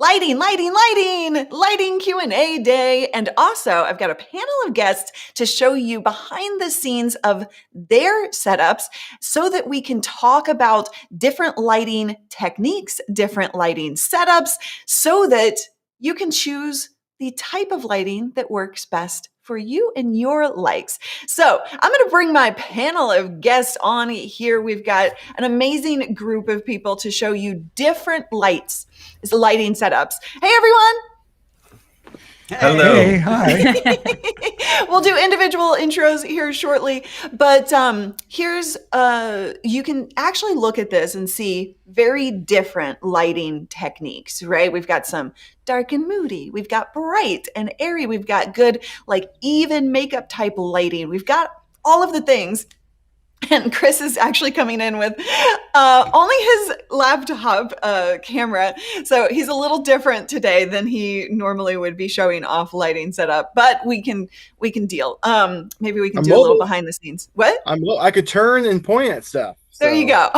Lighting Q&A day. And also I've got a panel of guests to show you behind the scenes of their setups so that we can talk about different lighting techniques, different lighting setups, so that you can choose the type of lighting that works best for you and your likes. So I'm going to bring my panel of guests on here. We've got an amazing group of people to show you different lighting setups. Hey, everyone. Hello. Hey, hi. We'll do individual intros here shortly, but here's you can actually look at this and see very different lighting techniques, right? We've got some dark and moody, we've got bright and airy, we've got good like even makeup type lighting, we've got all of the things. And Chris is actually coming in with only his laptop camera. So he's a little different today than he normally would be showing off lighting setup, but we can deal. Maybe we can do a little behind the scenes. What? I could turn and point at stuff. There you go.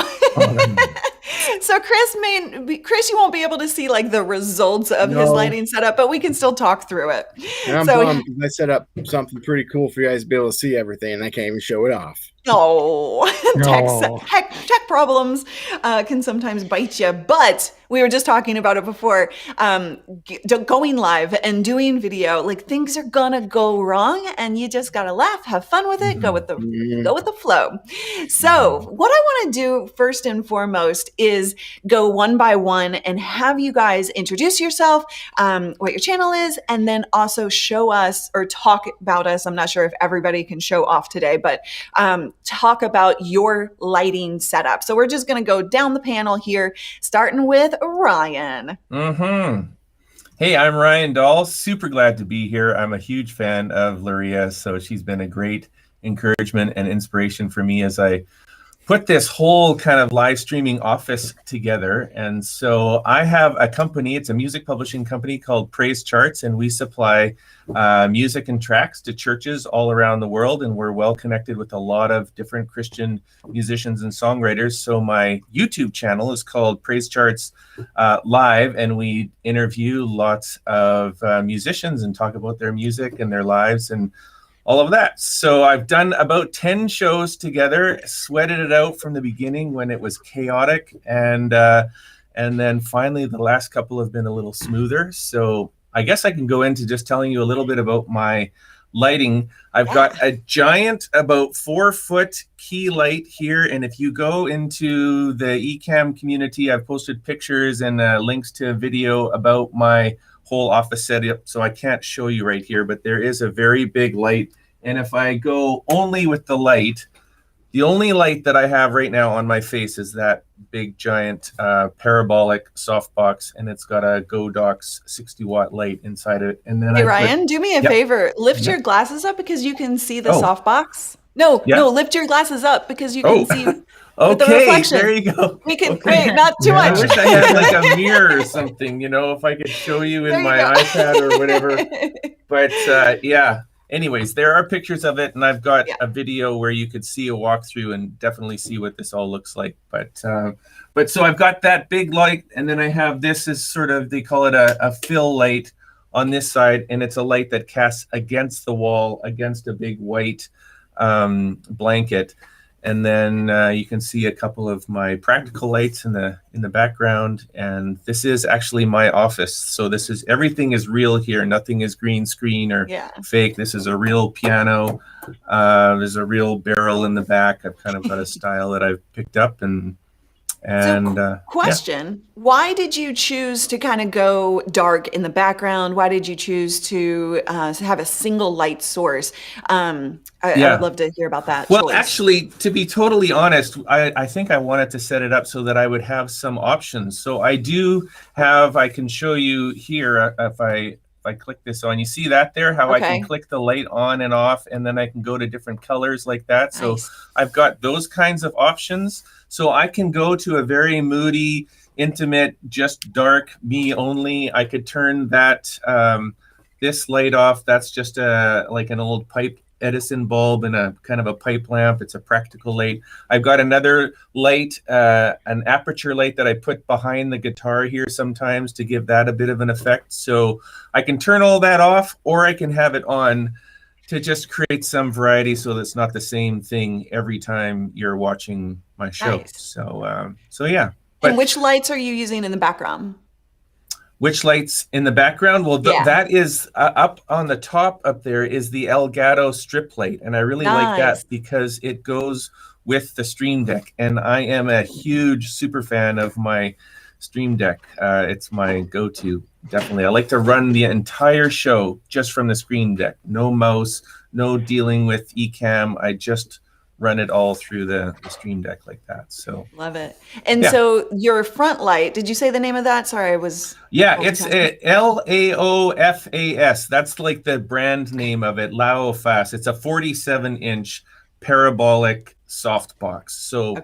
So Chris, you won't be able to see like the results of his lighting setup, but we can still talk through it. And I'm bummed because I set up something pretty cool for you guys to be able to see everything, and I can't even show it off. Tech problems can sometimes bite you, but we were just talking about it before. Going live and doing video, like things are gonna go wrong, and you just gotta laugh, have fun with it, go with the flow. So what I want to do first and foremost is go one by one and have you guys introduce yourself, what your channel is, and then also show us or talk about us. I'm not sure if everybody can show off today, but talk about your lighting setup. So we're just going to go down the panel here, starting with Ryan. Hey, I'm Ryan Dahl. Super glad to be here. I'm a huge fan of Luria, so she's been a great encouragement and inspiration for me as I put this whole kind of live streaming office together. And so I have a company, it's a music publishing company called Praise Charts, and we supply music and tracks to churches all around the world, and we're well connected with a lot of different Christian musicians and songwriters. So my YouTube channel is called Praise Charts Live, and we interview lots of musicians and talk about their music and their lives and all of that. So I've done about 10 shows together, sweated it out from the beginning when it was chaotic, and then finally the last couple have been a little smoother. So I guess I can go into just telling you a little bit about my lighting. I've got a giant, about 4-foot key light here, and if you go into the ECAMM community, I've posted pictures and links to a video about my whole office setup, so I can't show you right here, but there is a very big light. And if I go only with the light, the only light that I have right now on my face is that big giant parabolic softbox, and it's got a Godox 60-watt light inside it. And then Ryan, do me a favor, lift your glasses up because you can see the softbox. No, lift your glasses up because you can see. Okay, the reflection. There you go. We can wait, not too much. I wish I had like a mirror or something, if I could show you in my iPad or whatever. But yeah, anyways, there are pictures of it, and I've got a video where you could see a walkthrough and definitely see what this all looks like. But so I've got that big light, and then I have this is sort of, they call it a fill light on this side, and it's a light that casts against the wall, against a big white blanket. And then you can see a couple of my practical lights in the background, and this is actually my office. So everything is real here. Nothing is green screen or fake. This is a real piano. There's a real barrel in the back. I've kind of got a style that I've picked up, and question: why did you choose to kind of go dark in the background? Why did you choose to have a single light source? I would love to hear about that. Well, actually, to be totally honest, I think I wanted to set it up so that I would have some options. So I can show you here if I click this on, you see that there, how I can click the light on and off, and then I can go to different colors like that. So I've got those kinds of options. So I can go to a very moody, intimate, just dark, me only. I could turn that this light off. That's just like an old pipe Edison bulb and a kind of a pipe lamp. It's a practical light. I've got another light, an aperture light that I put behind the guitar here sometimes to give that a bit of an effect. So I can turn all that off, or I can have it on to just create some variety so that's not the same thing every time you're watching my show. Nice. So yeah. And which lights are you using in the background? Which lights in the background? Well, that is up on the top up there is the Elgato strip light. And I really like that because it goes with the Stream Deck. And I am a huge super fan of my Stream Deck. It's my go-to, definitely. I like to run the entire show just from the Stream Deck. No mouse, no dealing with ECAMM. I just run it all through the Stream Deck like that. So love it. And so your front light, did you say the name of that? Sorry, I was it's LAOFAS. That's like the brand name of it, LAOFAS. It's a 47-inch parabolic softbox. So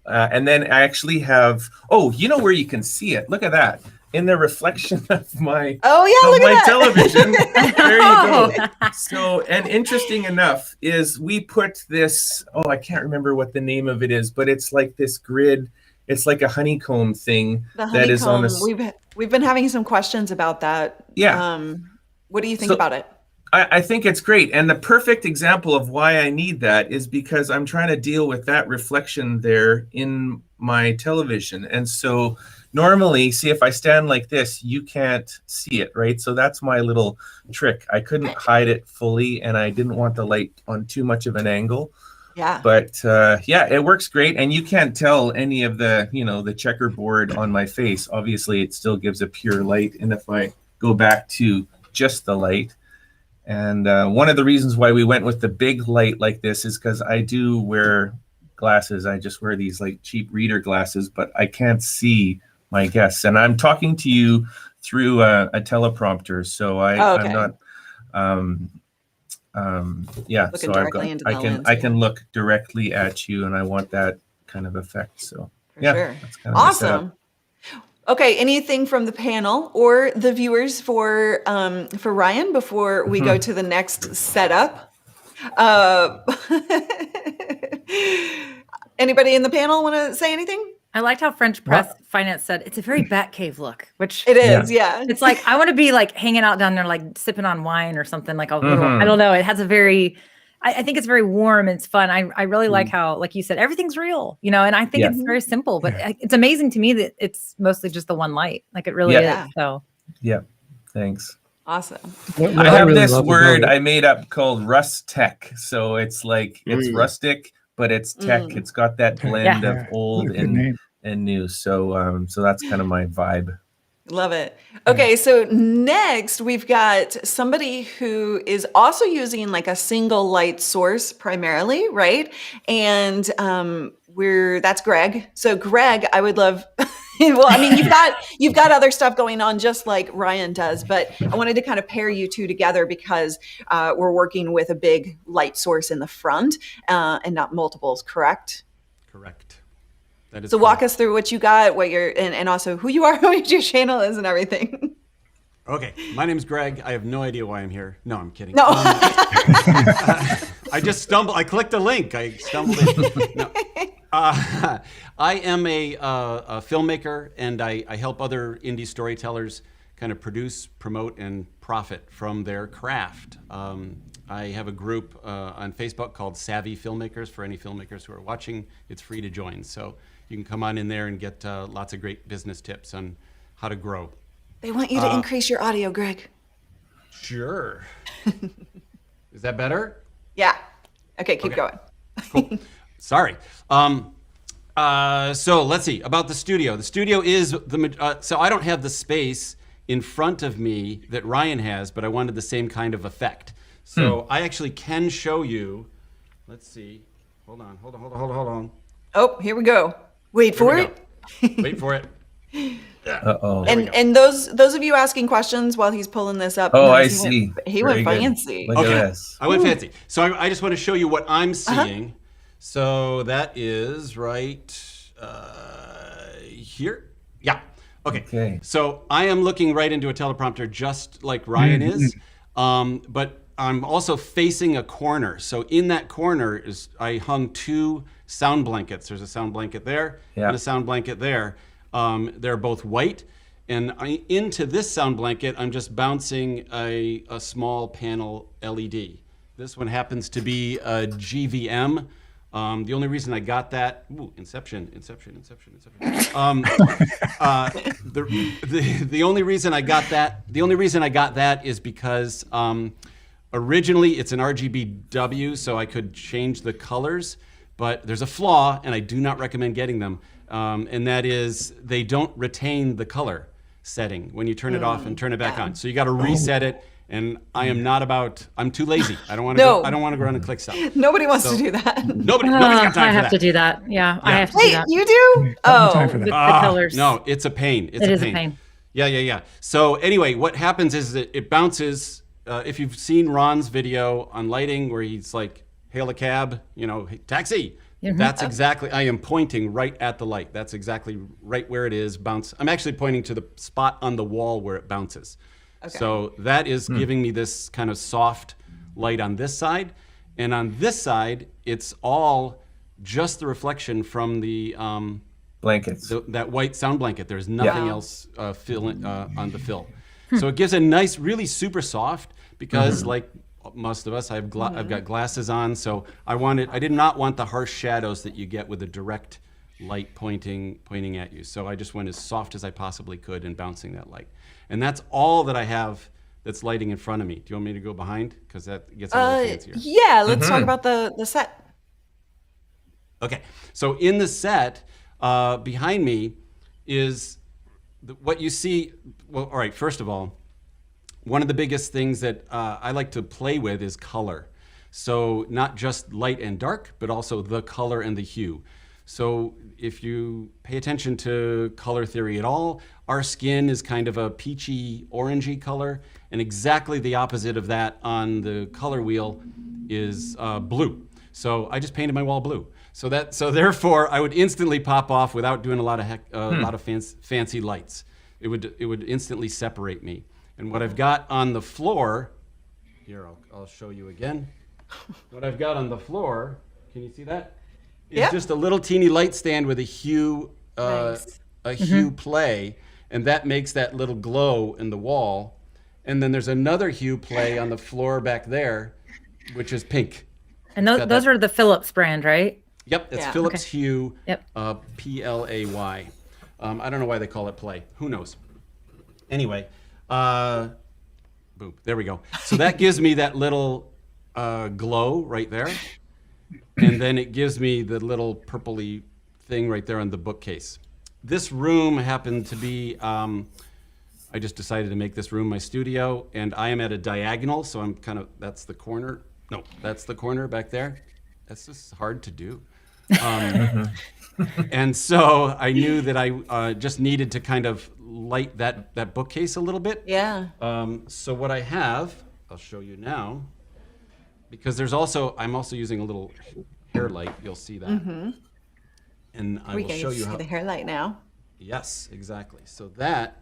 and then I actually have, you know where you can see it? Look at that. In the reflection of my television. There you go. So, and interesting enough is we put this, I can't remember what the name of it is, but it's like this grid. It's like a honeycomb thing that is on this. We've been having some questions about that. Yeah. What do you think about it? I think it's great. And the perfect example of why I need that is because I'm trying to deal with that reflection there in my television. And so normally, see, if I stand like this, you can't see it, right? So that's my little trick. I couldn't hide it fully, and I didn't want the light on too much of an angle. Yeah. But it works great. And you can't tell any of the, the checkerboard on my face. Obviously, it still gives a pure light. And if I go back to just the light, and one of the reasons why we went with the big light like this is because I do wear glasses. I just wear these like cheap reader glasses, but I can't see my guests. And I'm talking to you through a teleprompter. So I'm not, looking directly into the lens. I can look directly at you, and I want that kind of effect. So sure. That's kind of awesome. Okay, anything from the panel or the viewers for Ryan before we go to the next setup? Anybody in the panel want to say anything? I liked how French Press Finance said it's a very Batcave look, which it is. Yeah. It's like I want to be like hanging out down there, like sipping on wine or something. Like a little, I don't know. It has a very, I think it's very warm and it's fun. I really like how, like you said, everything's real, and I think it's very simple, but it's amazing to me that it's mostly just the one light. Like it really is. So thanks. Awesome. I have this word I made up called Rust Tech. So it's like it's rustic, but it's tech. It's got that blend of old and new. So so that's kind of my vibe. Love it. Okay, so next we've got somebody who is also using like a single light source primarily, right? And that's Greg. So Greg, I would love well, I mean, you've got other stuff going on just like Ryan does, but I wanted to kind of pair you two together because we're working with a big light source in the front and not multiples, correct? Correct. That is so walk us through what you got, what you're, and also who you are, what your channel is, and everything. Okay, my name's Greg. I have no idea why I'm here. No, I'm kidding. No. I just stumbled. I clicked a link. I stumbled in. No. I am a filmmaker, and I help other indie storytellers kind of produce, promote, and profit from their craft. I have a group on Facebook called Savvy Filmmakers. For any filmmakers who are watching, it's free to join. So you can come on in there and get lots of great business tips on how to grow. They want you to increase your audio, Greg. Sure. Is that better? Yeah. Okay, keep going. Cool. Sorry. So let's see about the studio. The studio is so I don't have the space in front of me that Ryan has, but I wanted the same kind of effect. So I actually can show you. Let's see. Hold on. Oh, here we go. Wait for it. Wait for it. Uh-oh. And those of you asking questions while he's pulling this up. Oh, I see. He went fancy. Look at this. I went fancy. So I just want to show you what I'm seeing. So that is right here. Yeah. Okay. So I am looking right into a teleprompter just like Ryan is. But I'm also facing a corner. So in that corner is I hung 2 sound blankets. There's a sound blanket there and a sound blanket there. They're both white. And into this sound blanket, I'm just bouncing a small panel LED. This one happens to be a GVM. The only reason I got that, Inception. The only reason I got that is because originally it's an RGBW, so I could change the colors, but there's a flaw, and I do not recommend getting them, and that is they don't retain the color setting when you turn it off and turn it back on. So you got to reset it. And I'm too lazy. I don't want to go. I don't want to go around and click stuff. Nobody wants to do that. Nobody's got time for that. I have to do that. Yeah, I have to do Wait, that. you do? Oh, With the colors. No, it's a pain. It is a pain. Yeah. So anyway, what happens is that it bounces. If you've seen Ron's video on lighting where he's like, hail a cab, hey, taxi. That's exactly, I am pointing right at the light. That's exactly right where it is. Bounce. I'm actually pointing to the spot on the wall where it bounces. Okay. So that is giving me this kind of soft light on this side. And on this side, it's all just the reflection from the blankets. That white sound blanket. There's nothing else on the fill. So it gives a nice, really super soft, because like most of us, I've got glasses on. So I did not want the harsh shadows that you get with a direct light pointing at you. So I just went as soft as I possibly could in bouncing that light. And that's all that I have that's lighting in front of me. Do you want me to go behind? Because that gets a little fancier. Yeah, let's talk about the set. Okay, so in the set, behind me is what you see. Well, all right, first of all, one of the biggest things that I like to play with is color. So not just light and dark, but also the color and the hue. So if you pay attention to color theory at all, our skin is kind of a peachy, orangey color, and exactly the opposite of that on the color wheel is blue. So I just painted my wall blue. So therefore, I would instantly pop off without doing a lot of fancy lights. It would instantly separate me. And what I've got on the floor, here I'll show you again. What I've got on the floor, can you see that? It's just a little teeny light stand with a hue, hue play, and that makes that little glow in the wall. And then there's another hue play on the floor back there, which is pink. And those are the Philips brand, right? Yep, it's Philips Hue, Yep. Play. I don't know why they call it play. Who knows? Anyway, boom, there we go. So that gives me that little glow right there. And then it gives me the little purpley thing right there on the bookcase. This room happened to be, I just decided to make this room my studio, and I am at a diagonal, so I'm kind of, that's the corner. No, that's the corner back there. That's just hard to do. And so I knew that I just needed to kind of light that bookcase a little bit. Yeah. So what I have, I'll show you now, because I'm also using a little hair light. You'll see that. And I will show you how. The hair light now. Yes, exactly. So that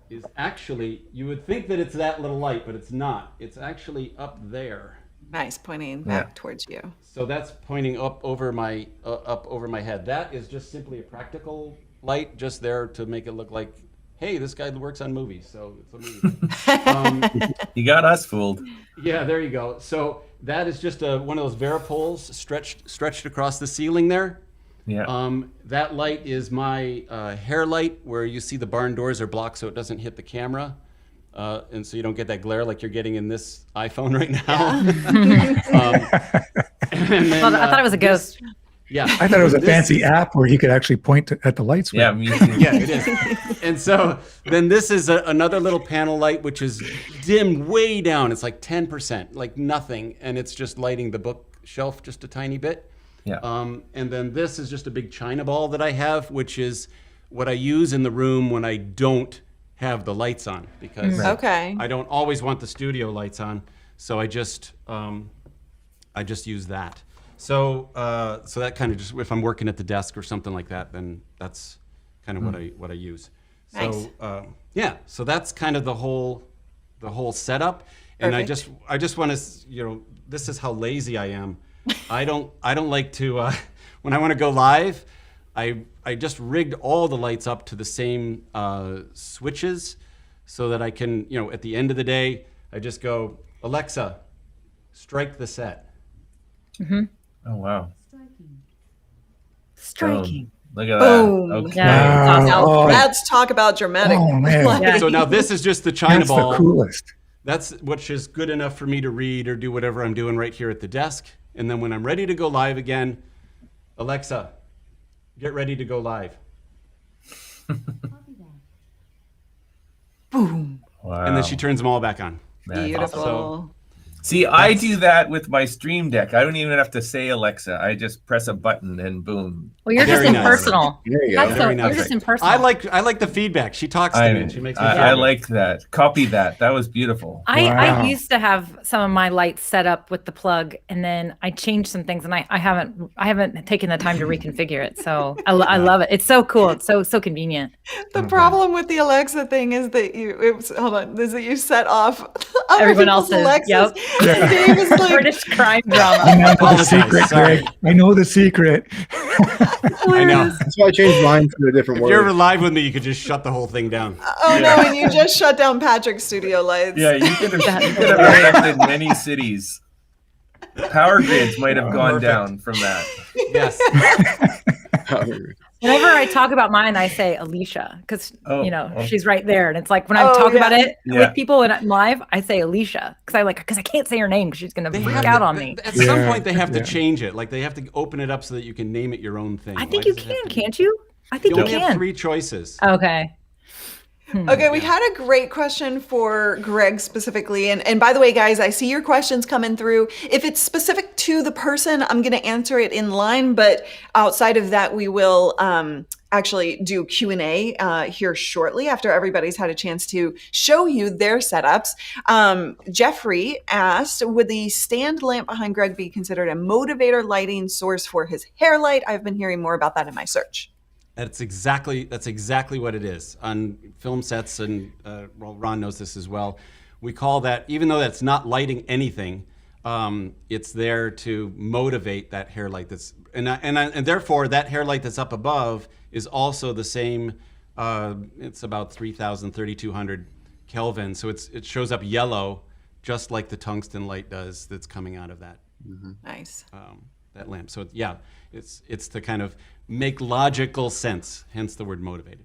is actually, you would think that it's that little light, but it's not. It's actually up there. Nice, pointing back towards you. So that's pointing up over my head. That is just simply a practical light, just there to make it look like, hey, this guy works on movies, so it's a movie. You got us fooled. Yeah, there you go. So that is just one of those Varipoles stretched across the ceiling there. Yeah. That light is my hair light, where you see the barn doors are blocked so it doesn't hit the camera. And so you don't get that glare like you're getting in this iPhone right now. I thought it was a ghost. Yeah. I thought it was a fancy app where you could actually point at the lights. Yeah, me too. Yeah, it is. And so then this is another little panel light, which is dimmed way down. It's like 10%, like nothing. And it's just lighting the bookshelf just a tiny bit. Yeah. And then this is just a big China ball that I have, which is what I use in the room when I don't have the lights on, because I don't always want the studio lights on. So I just use that. So that kind of just, if I'm working at the desk or something like that, then that's kind of what I use. Nice. So so that's kind of the whole setup. And Perfect. I just want to, this is how lazy I am. I don't like to, when I want to go live, I just rigged all the lights up to the same switches so that I can, at the end of the day, I just go, Alexa, strike the set. Oh, wow. Striking. Look at Boom. that. Okay. Yeah, it's awesome. Now, Oh. let's talk about dramatic. Oh, man. lighting. So now this is just the China That's ball. the coolest. That's which is good enough for me to read or do whatever I'm doing right here at the desk. And then when I'm ready to go live again, Alexa, get ready to go live. Boom. Wow. And then she turns them all back on. Man, Beautiful. So- See, I do that with my Stream Deck. I don't even have to say Alexa. I just press a button and boom. Well, you're just Very nice. impersonal. There you go. That's Very you're nice. just impersonal. I like the feedback. She talks to me and she makes me feel I good. like that. Copy that. That was beautiful. I Wow. used to have some of my lights set up with the plug, and then I changed some things, and I haven't taken the time to reconfigure it. So I love it. It's so cool. It's so convenient. The problem with the Alexa thing is that is that you set off other Everyone people's else's, Alexas. yep. And Dave is like, British crime I drama. know the Apologize, secret, sorry. Greg. I know the secret. I know. That's why I changed mine to a different If you're word. ever live with me, you could just shut the whole thing down. oh no, and you just shut down Patrick's studio lights. Yeah, you could have affected many cities. Power grids might have gone Perfect. down from that. Yes. Whenever I talk about mine, I say Alicia because Oh, oh. she's right there, and it's like when I Oh, talk about yeah. it Yeah. with people and I'm live, I say Alicia because I can't say her name because she's gonna They freak have out to- on me. At some Yeah, point, they have to yeah. change it. Like they have to open it up so that you can name it your own thing. I Why think you does it have can, to be- can't you? I think You you only have can. 3 choices. Okay. Okay, we had a great question for Greg specifically. And by the way, guys, I see your questions coming through. If it's specific to the person, I'm going to answer it in line. But outside of that, we will actually do Q&A here shortly after everybody's had a chance to show you their setups. Jeffrey asked, would the stand lamp behind Greg be considered a motivator lighting source for his hair light? I've been hearing more about that in my search. That's exactly what it is on film sets, and well, Ron knows this as well. We call that, even though that's not lighting anything, it's there to motivate that hair light. And therefore that hair light that's up above is also the same. It's about 3,000, 3,200 Kelvin, so it shows up yellow, just like the tungsten light does that's coming out of that. Nice. That lamp. So yeah, it's to kind of make logical sense, hence the word motivated.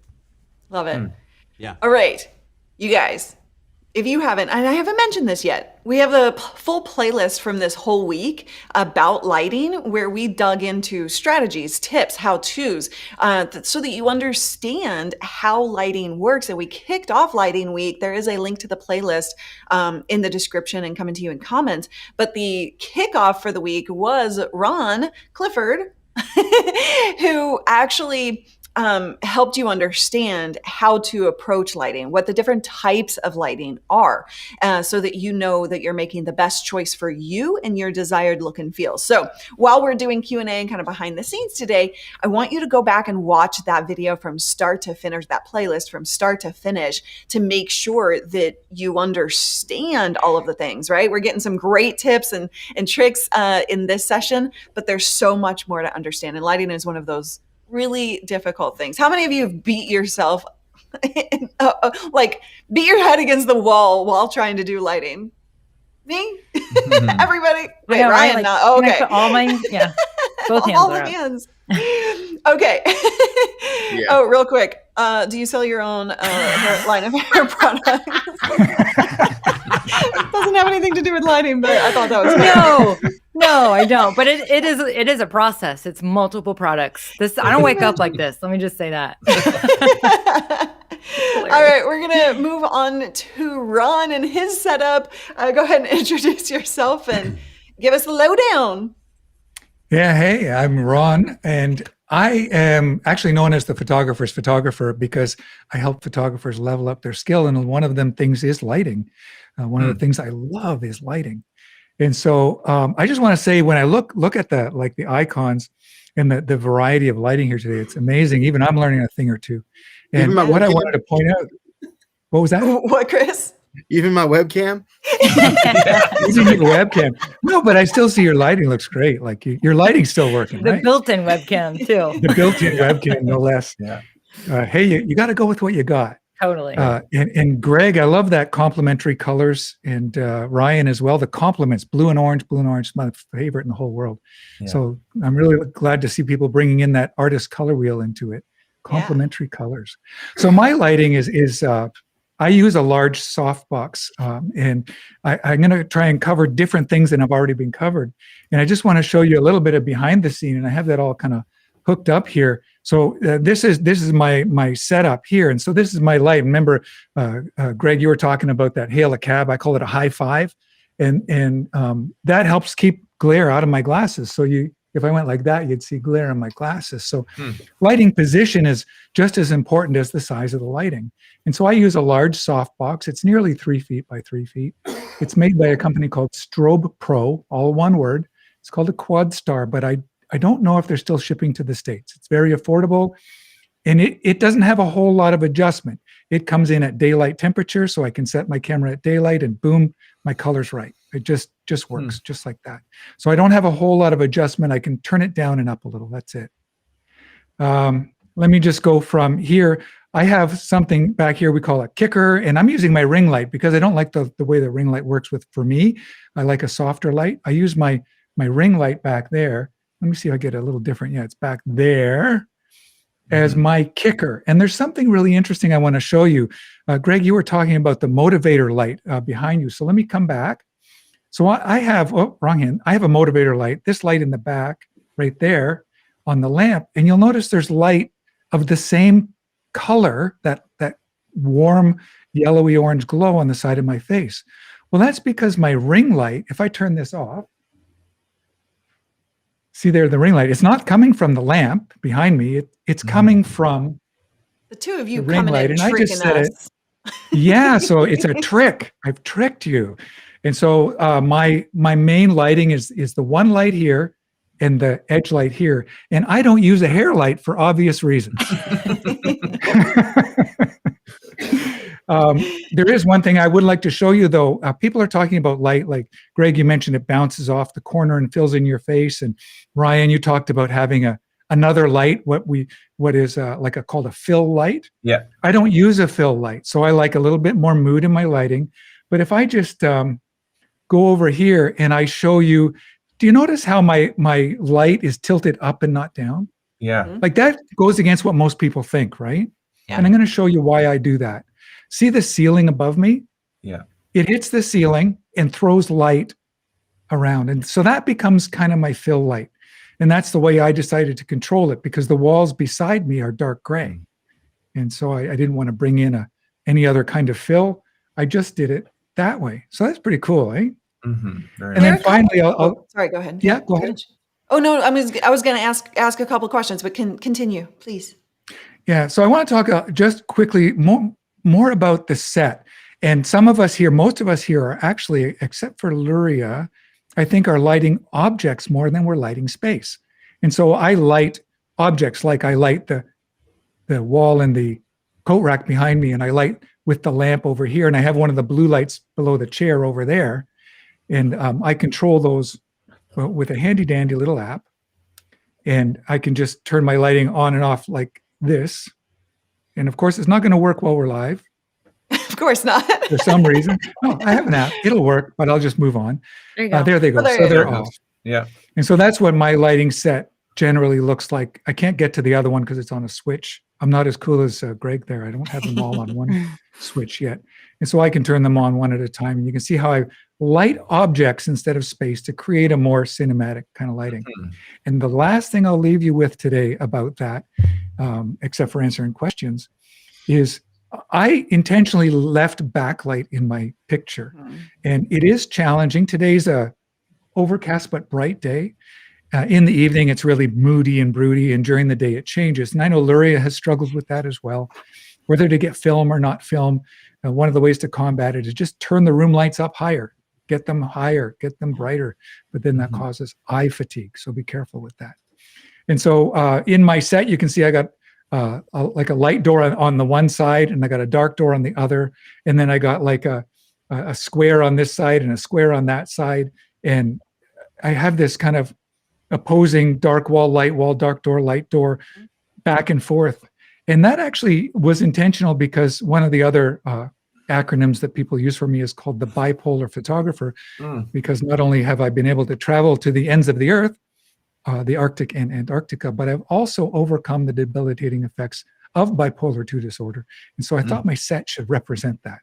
Love it. Yeah. All right, you guys, if you haven't, and I haven't mentioned this yet, we have a full playlist from this whole week about lighting where we dug into strategies, tips, how-tos, so that you understand how lighting works. And we kicked off Lighting Week. There is a link to the playlist in the description and coming to you in comments. But the kickoff for the week was Ron Clifford, who actually helped you understand how to approach lighting, what the different types of lighting are, so that you know that you're making the best choice for you and your desired look and feel. So while we're doing Q&A and kind of behind the scenes today, I want you to go back and watch that video from start to finish, that playlist from start to finish, to make sure that you understand all of the things, right? We're getting some great tips and tricks in this session, but there's so much more to understand. And lighting is one of those really difficult things. How many of you have beat yourself, like beat your head against the wall while trying to do lighting? Me? Everybody? Wait, I know, Ryan, right? not. Oh, Can I okay. put all mine, yeah, both hands All are the up. hands. Okay. Yeah. Oh, real quick. Do you sell your own line of hair products? Doesn't have anything to do with lighting, but I thought that was funny. No, I don't. But it is a process. It's multiple products. I don't wake up like this. Let me just say that. All right, we're gonna move on to Ron and his setup. Go ahead and introduce yourself and give us the lowdown. Yeah, hey, I'm Ron, and I am actually known as the photographer's photographer because I help photographers level up their skill, and one of them things is lighting. One of the things I love is lighting, and so I just want to say when I look at the icons and the variety of lighting here today, it's amazing. Even I'm learning a thing or two. And Even my what I webcam. wanted to point out, what was that? What, Chris? Even my webcam? Using your webcam. No, but I still see your lighting looks great. Like your lighting's still working, The right? built-in webcam too. The built-in webcam, no less. Yeah. Hey, you got to go with what you got. Totally. And Greg, I love that complementary colors, and Ryan as well. The complements, blue and orange, my favorite in the whole world. Yeah. So I'm really glad to see people bringing in that artist color wheel into it. Complementary colors. So my lighting is I use a large softbox, and I'm going to try and cover different things than have already been covered. And I just want to show you a little bit of behind the scene, and I have that all kind of hooked up here. So this is my setup here, and so this is my light. Remember, Greg, you were talking about that hail a cab. I call it a high five, and that helps keep glare out of my glasses. So if I went like that, you'd see glare in my glasses. So lighting position is just as important as the size of the lighting. And so I use a large softbox. It's nearly 3 feet by 3 feet. It's made by a company called Strobe Pro, all one word. It's called a Quad Star, but I don't know if they're still shipping to the States. It's very affordable, and it doesn't have a whole lot of adjustment. It comes in at daylight temperature, so I can set my camera at daylight and boom, my color's right. It just works just like that. So I don't have a whole lot of adjustment. I can turn it down and up a little. That's it. Let me just go from here. I have something back here we call a kicker, and I'm using my ring light because I don't like the way the ring light works for me. I like a softer light. I use my ring light back there. Let me see if I get a little different. Yeah, it's back there as my kicker. And there's something really interesting I want to show you. Greg, you were talking about the motivator light behind you. So let me come back. So I have, wrong hand. I have a motivator light, this light in the back right there on the lamp. And you'll notice there's light of the same color, that warm yellowy orange glow on the side of my face. Well, that's because my ring light, if I turn this off, see there, the ring light, it's not coming from the lamp behind me. It's coming from the two of you the ring coming light. and And I just tricking said us. it. Yeah, so it's a trick. I've tricked you. And so my main lighting is the one light here and the edge light here. And I don't use a hair light for obvious reasons. There is one thing I would like to show you, though. People are talking about light, like Greg, you mentioned it bounces off the corner and fills in your face. And Ryan, you talked about having another light, what is called a fill light. Yeah. I don't use a fill light, so I like a little bit more mood in my lighting. But if I just go over here and I show you, do you notice how my light is tilted up and not down? Yeah. Like that goes against what most people think, right? Yeah. And I'm going to show you why I do that. See the ceiling above me? Yeah. It hits the ceiling and throws light around. And so that becomes kind of my fill light. And that's the way I decided to control it, because the walls beside me are dark gray. And so I didn't want to bring in any other kind of fill. I just did it that way. So that's pretty cool, eh? Mm-hmm. And then finally, I'll sorry, go ahead. Yeah, go ahead. Oh no, I was going to ask a couple questions, but continue, please. Yeah, so I want to talk just quickly more about the set. And most of us here are actually, except for Luria, I think are lighting objects more than we're lighting space. And so I light objects, like I light the wall and the coat rack behind me, and I light with the lamp over here, and I have one of the blue lights below the chair over there. And I control those with a handy dandy little app. And I can just turn my lighting on and off like this. And of course, it's not going to work while we're live. Of course not. For some reason. No, I have an app. It'll work, but I'll just move on. There you go. There they go. Oh, so they're off. Yeah. And so that's what my lighting set generally looks like. I can't get to the other one because it's on a switch. I'm not as cool as Greg there. I don't have them all on one switch yet. And so I can turn them on one at a time. And you can see how I light objects instead of space to create a more cinematic kind of lighting. Mm-hmm. And the last thing I'll leave you with today about that, except for answering questions, is I intentionally left backlight in my picture. Mm-hmm. And it is challenging. Today's a overcast but bright day. In the evening, it's really moody and broody, and during the day, it changes. And I know Luria has struggled with that as well, whether to get film or not film. One of the ways to combat it is just turn the room lights up higher, get them higher, get them brighter, but then that causes eye fatigue. So be careful with that. And so in my set, you can see I got like a light door on the one side, and I got a dark door on the other. And then I got like a a square on this side and a square on that side. And I have this kind of opposing dark wall, dark door, light door, back and forth. And that actually was intentional because one of the other acronyms that people use for me is called the bipolar photographer, because not only have I been able to travel to the ends of the earth, the Arctic and Antarctica, but I've also overcome the debilitating effects of bipolar 2 disorder. And so I thought my set should represent that.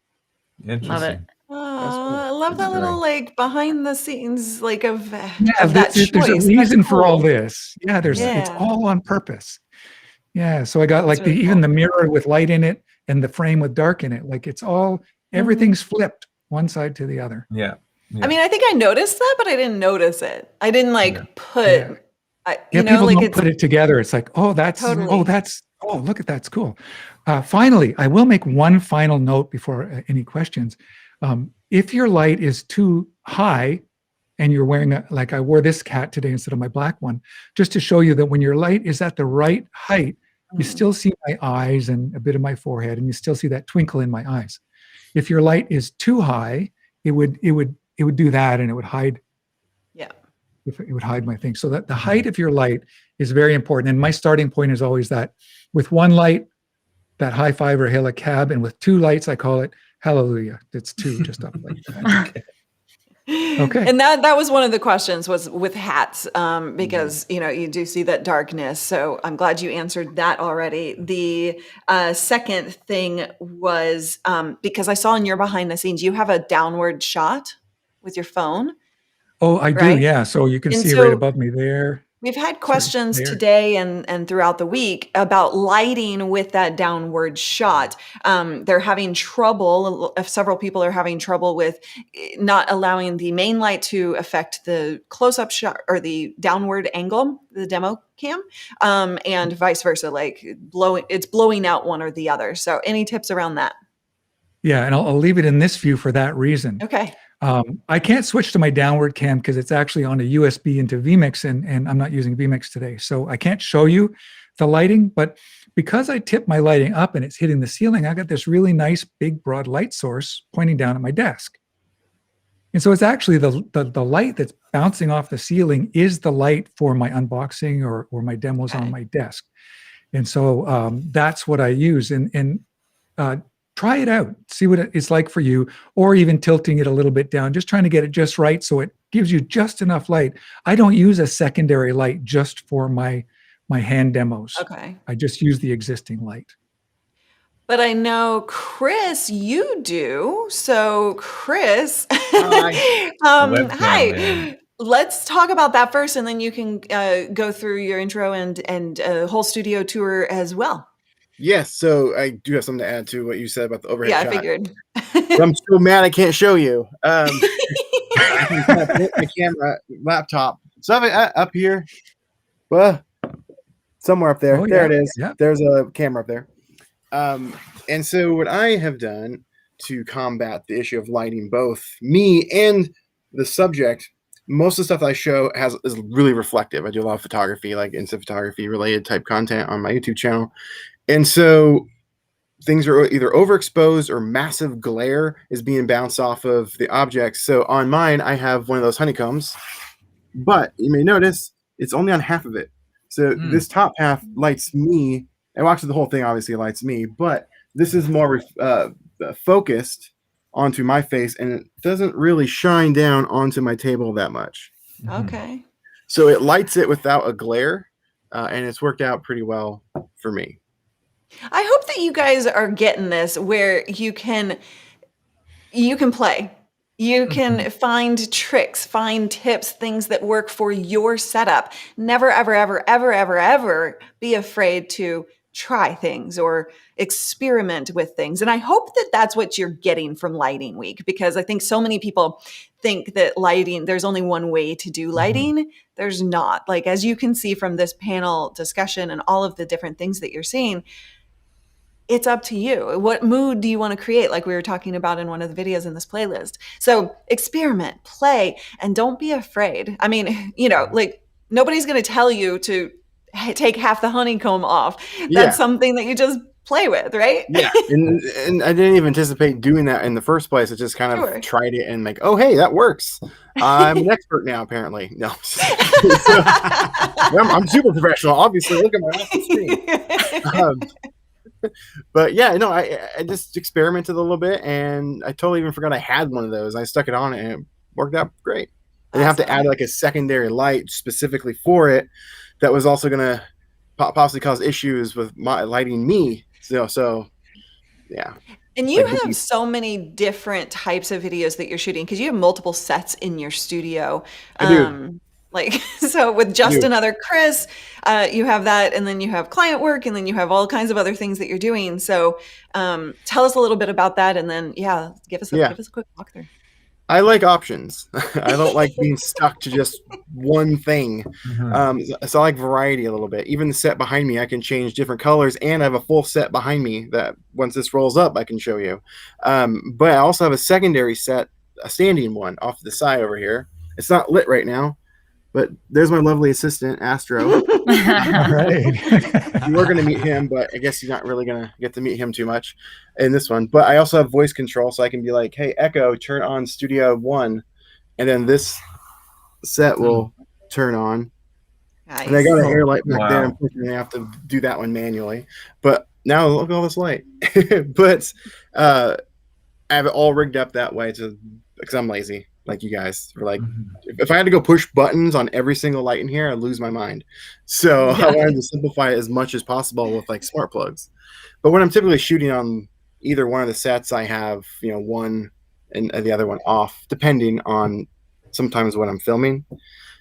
Interesting. Love it. I love that little like behind the scenes like of that there's choice. a reason That's for all cool. this. Yeah, it's all on purpose. Yeah, so I got like really even the mirror with light in it and the frame with dark in it. Like it's all, everything's flipped one side to the other. Yeah. I mean, I think I noticed that, but I didn't notice it. I didn't like put, you know, people like don't it's put it together. It's like, oh, look at that's cool. Finally, I will make one final note before any questions. If your light is too high and you're wearing like I wore this cat today instead of my black one, just to show you that when your light is at the right height, you still see my eyes and a bit of my forehead, and you still see that twinkle in my eyes. If your light is too high, it would do that, and it would hide. Yeah, it would hide my thing. So that the height of your light is very important. And my starting point is always that with one light, that high five or hail a cab, and with two lights, I call it hallelujah. It's two just up like that. Okay. And that was one of the questions was with hats, because you do see that darkness. So I'm glad you answered that already. The second thing was because I saw in your behind the scenes, you have a downward shot with your phone. Oh, I do. Yeah. So you can see right above me there. We've had questions today and throughout the week about lighting with that downward shot. They're having trouble. Several people are having trouble with not allowing the main light to affect the close-up shot or the downward angle, the demo cam, and vice versa. Like it's blowing out one or the other. So any tips around that? Yeah, and I'll leave it in this view for that reason. Okay. I can't switch to my downward cam because it's actually on a USB into vMix, and I'm not using vMix today. So I can't show you the lighting, but because I tip my lighting up and it's hitting the ceiling, I got this really nice big broad light source pointing down at my desk. And so it's actually the light that's bouncing off the ceiling is the light for my unboxing or my demos on my desk. And so that's what I use. And try it out, see what it's like for you, or even tilting it a little bit down, just trying to get it just right so it gives you just enough light. I don't use a secondary light just for my hand demos. Okay. I just use the existing light. But I know, Chris, you do. So, Chris, hi. Let's talk about that first, and then you can go through your intro and a whole studio tour as well. Yes, so I do have something to add to what you said about the overhead shot. I figured. I'm so mad I can't show you. I can kind of put my camera laptop. So up here, well, somewhere up there. There it is. Yeah. There's a camera up there. And so what I have done to combat the issue of lighting both me and the subject, most of the stuff I show is really reflective. I do a lot of photography, like instant photography related type content on my YouTube channel. And so things are either overexposed or massive glare is being bounced off of the objects. So on mine, I have one of those honeycombs, but you may notice it's only on half of it. So this top half lights me, and actually the whole thing obviously lights me, but this is more focused onto my face, and it doesn't really shine down onto my table that much. Okay. So it lights it without a glare, and it's worked out pretty well for me. I hope that you guys are getting this where you can play. You can find tricks, find tips, things that work for your setup. Never, ever, ever, ever, ever, ever be afraid to try things or experiment with things. And I hope that that's what you're getting from Lighting Week, because I think so many people think that lighting, there's only one way to do lighting. There's not. Like, as you can see from this panel discussion and all of the different things that you're seeing, it's up to you. What mood do you want to create? Like we were talking about in one of the videos in this playlist. So experiment, play, and don't be afraid. I mean, like nobody's going to tell you to take half the honeycomb off. That's something that you just play with, right? Yeah, and I didn't even anticipate doing that in the first place. I just kind of tried it and like, oh hey, that works. I'm an expert now, apparently. No, I'm super professional. Obviously, look at my awesome screen. But yeah, no, I just experimented a little bit, and I totally even forgot I had one of those. I stuck it on, and it worked out great. And I have to add like a secondary light specifically for it that was also going to possibly cause issues with my lighting me. So yeah. And you have so many different types of videos that you're shooting because you have multiple sets in your studio. I do. Like, so with just another Chris, you have that, and then you have client work, and then you have all kinds of other things that you're doing. So tell us a little bit about that, and then give us a quick walkthrough. I like options. I don't like being stuck to just one thing. So I like variety a little bit. Even the set behind me, I can change different colors, and I have a full set behind me that once this rolls up, I can show you. But I also have a secondary set, a standing one off to the side over here. It's not lit right now, but there's my lovely assistant, Astro. All right. You were going to meet him, but I guess you're not really going to get to meet him too much in this one. But I also have voice control, so I can be like, hey, Echo, turn on Studio 1, and then this set will turn on. Nice. And I got an air light back there. Unfortunately, I have to do that one manually. But now look at all this light. But I have it all rigged up that way because I'm lazy. Like you guys were like, if I had to go push buttons on every single light in here, I'd lose my mind. So I wanted to simplify it as much as possible with like smart plugs. But when I'm typically shooting on either one of the sets, I have, one and the other one off, depending on sometimes what I'm filming.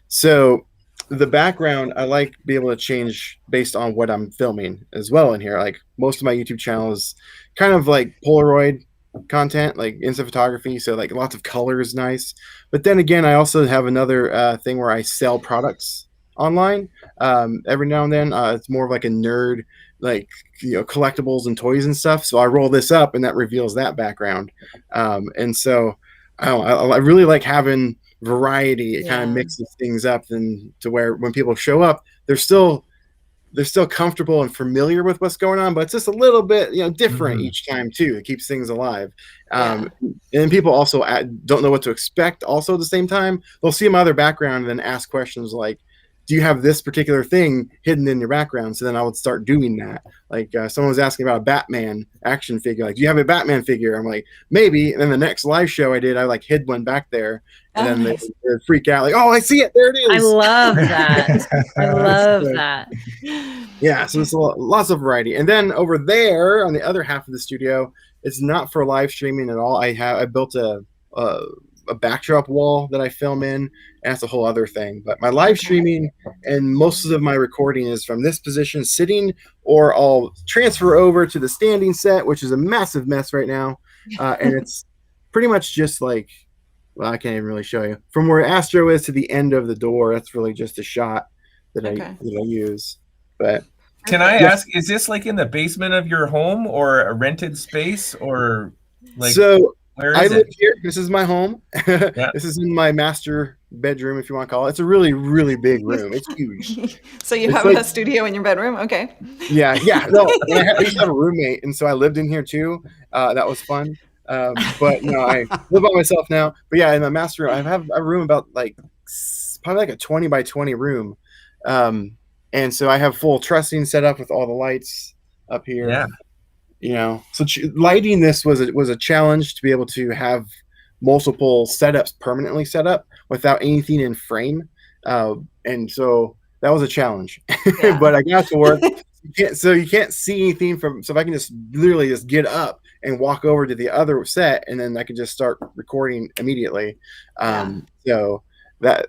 So the background, I like be able to change based on what I'm filming as well in here. Like most of my YouTube channel is kind of like Polaroid content, like instant photography, so like lots of color is nice. But then again, I also have another thing where I sell products online every now and then. It's more of like a nerd, like collectibles and toys and stuff. So I roll this up and that reveals that background. And so I really like having variety. It kind of mixes things up, and to where when people show up, they're still comfortable and familiar with what's going on, but it's just a little bit, different each time too. It keeps things alive. And then people also don't know what to expect. Also at the same time, they'll see my other background and then ask questions like, do you have this particular thing hidden in your background? So then I would start doing that. Like someone was asking about a Batman action figure. Like, do you have a Batman figure? I'm like, maybe. And then the next live show I did, I like hid one back there. And then they freak out like, oh, I see it. There it is. I love that. I love that. Yeah, so it's lots of variety. And then over there on the other half of the studio, it's not for live streaming at all. I built a backdrop wall that I film in, and that's a whole other thing. But my live streaming and most of my recording is from this position sitting, or I'll transfer over to the standing set, which is a massive mess right now. And it's pretty much just like, well, I can't even really show you. From where Astro is to the end of the door, that's really just a shot that I use. But can I ask, is this like in the basement of your home or a rented space, or like? So where is I live it? here. This is my home. This is in my master bedroom, if you want to call it. It's a really, really big room. It's huge. So you have a studio in your bedroom? Okay. Yeah. No, I used to have a roommate, and so I lived in here too. That was fun. But I live by myself now. But yeah, in the master room, I have a room about probably like a 20 by 20 room. And so I have full trussing set up with all the lights up here. Yeah. So lighting this was a challenge to be able to have multiple setups permanently set up without anything in frame. And so that was a challenge. But I got to work. You can't see anything so if I can just literally just get up and walk over to the other set, and then I can just start recording immediately. So that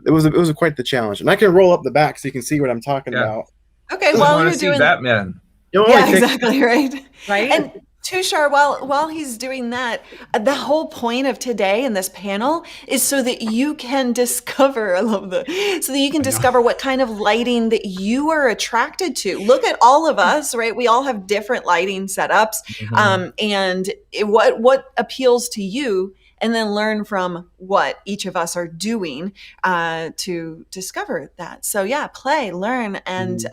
it was quite the challenge, and I can roll up the back so you can see what I'm talking about. Okay, while you're doing Batman. Exactly right. And Tushar, while he's doing that, the whole point of today in this panel is so that you can discover, so that you can discover what kind of lighting that you are attracted to. Look at all of us, right? We all have different lighting setups, and what appeals to you, and then learn from what each of us are doing to discover that. So play, learn, and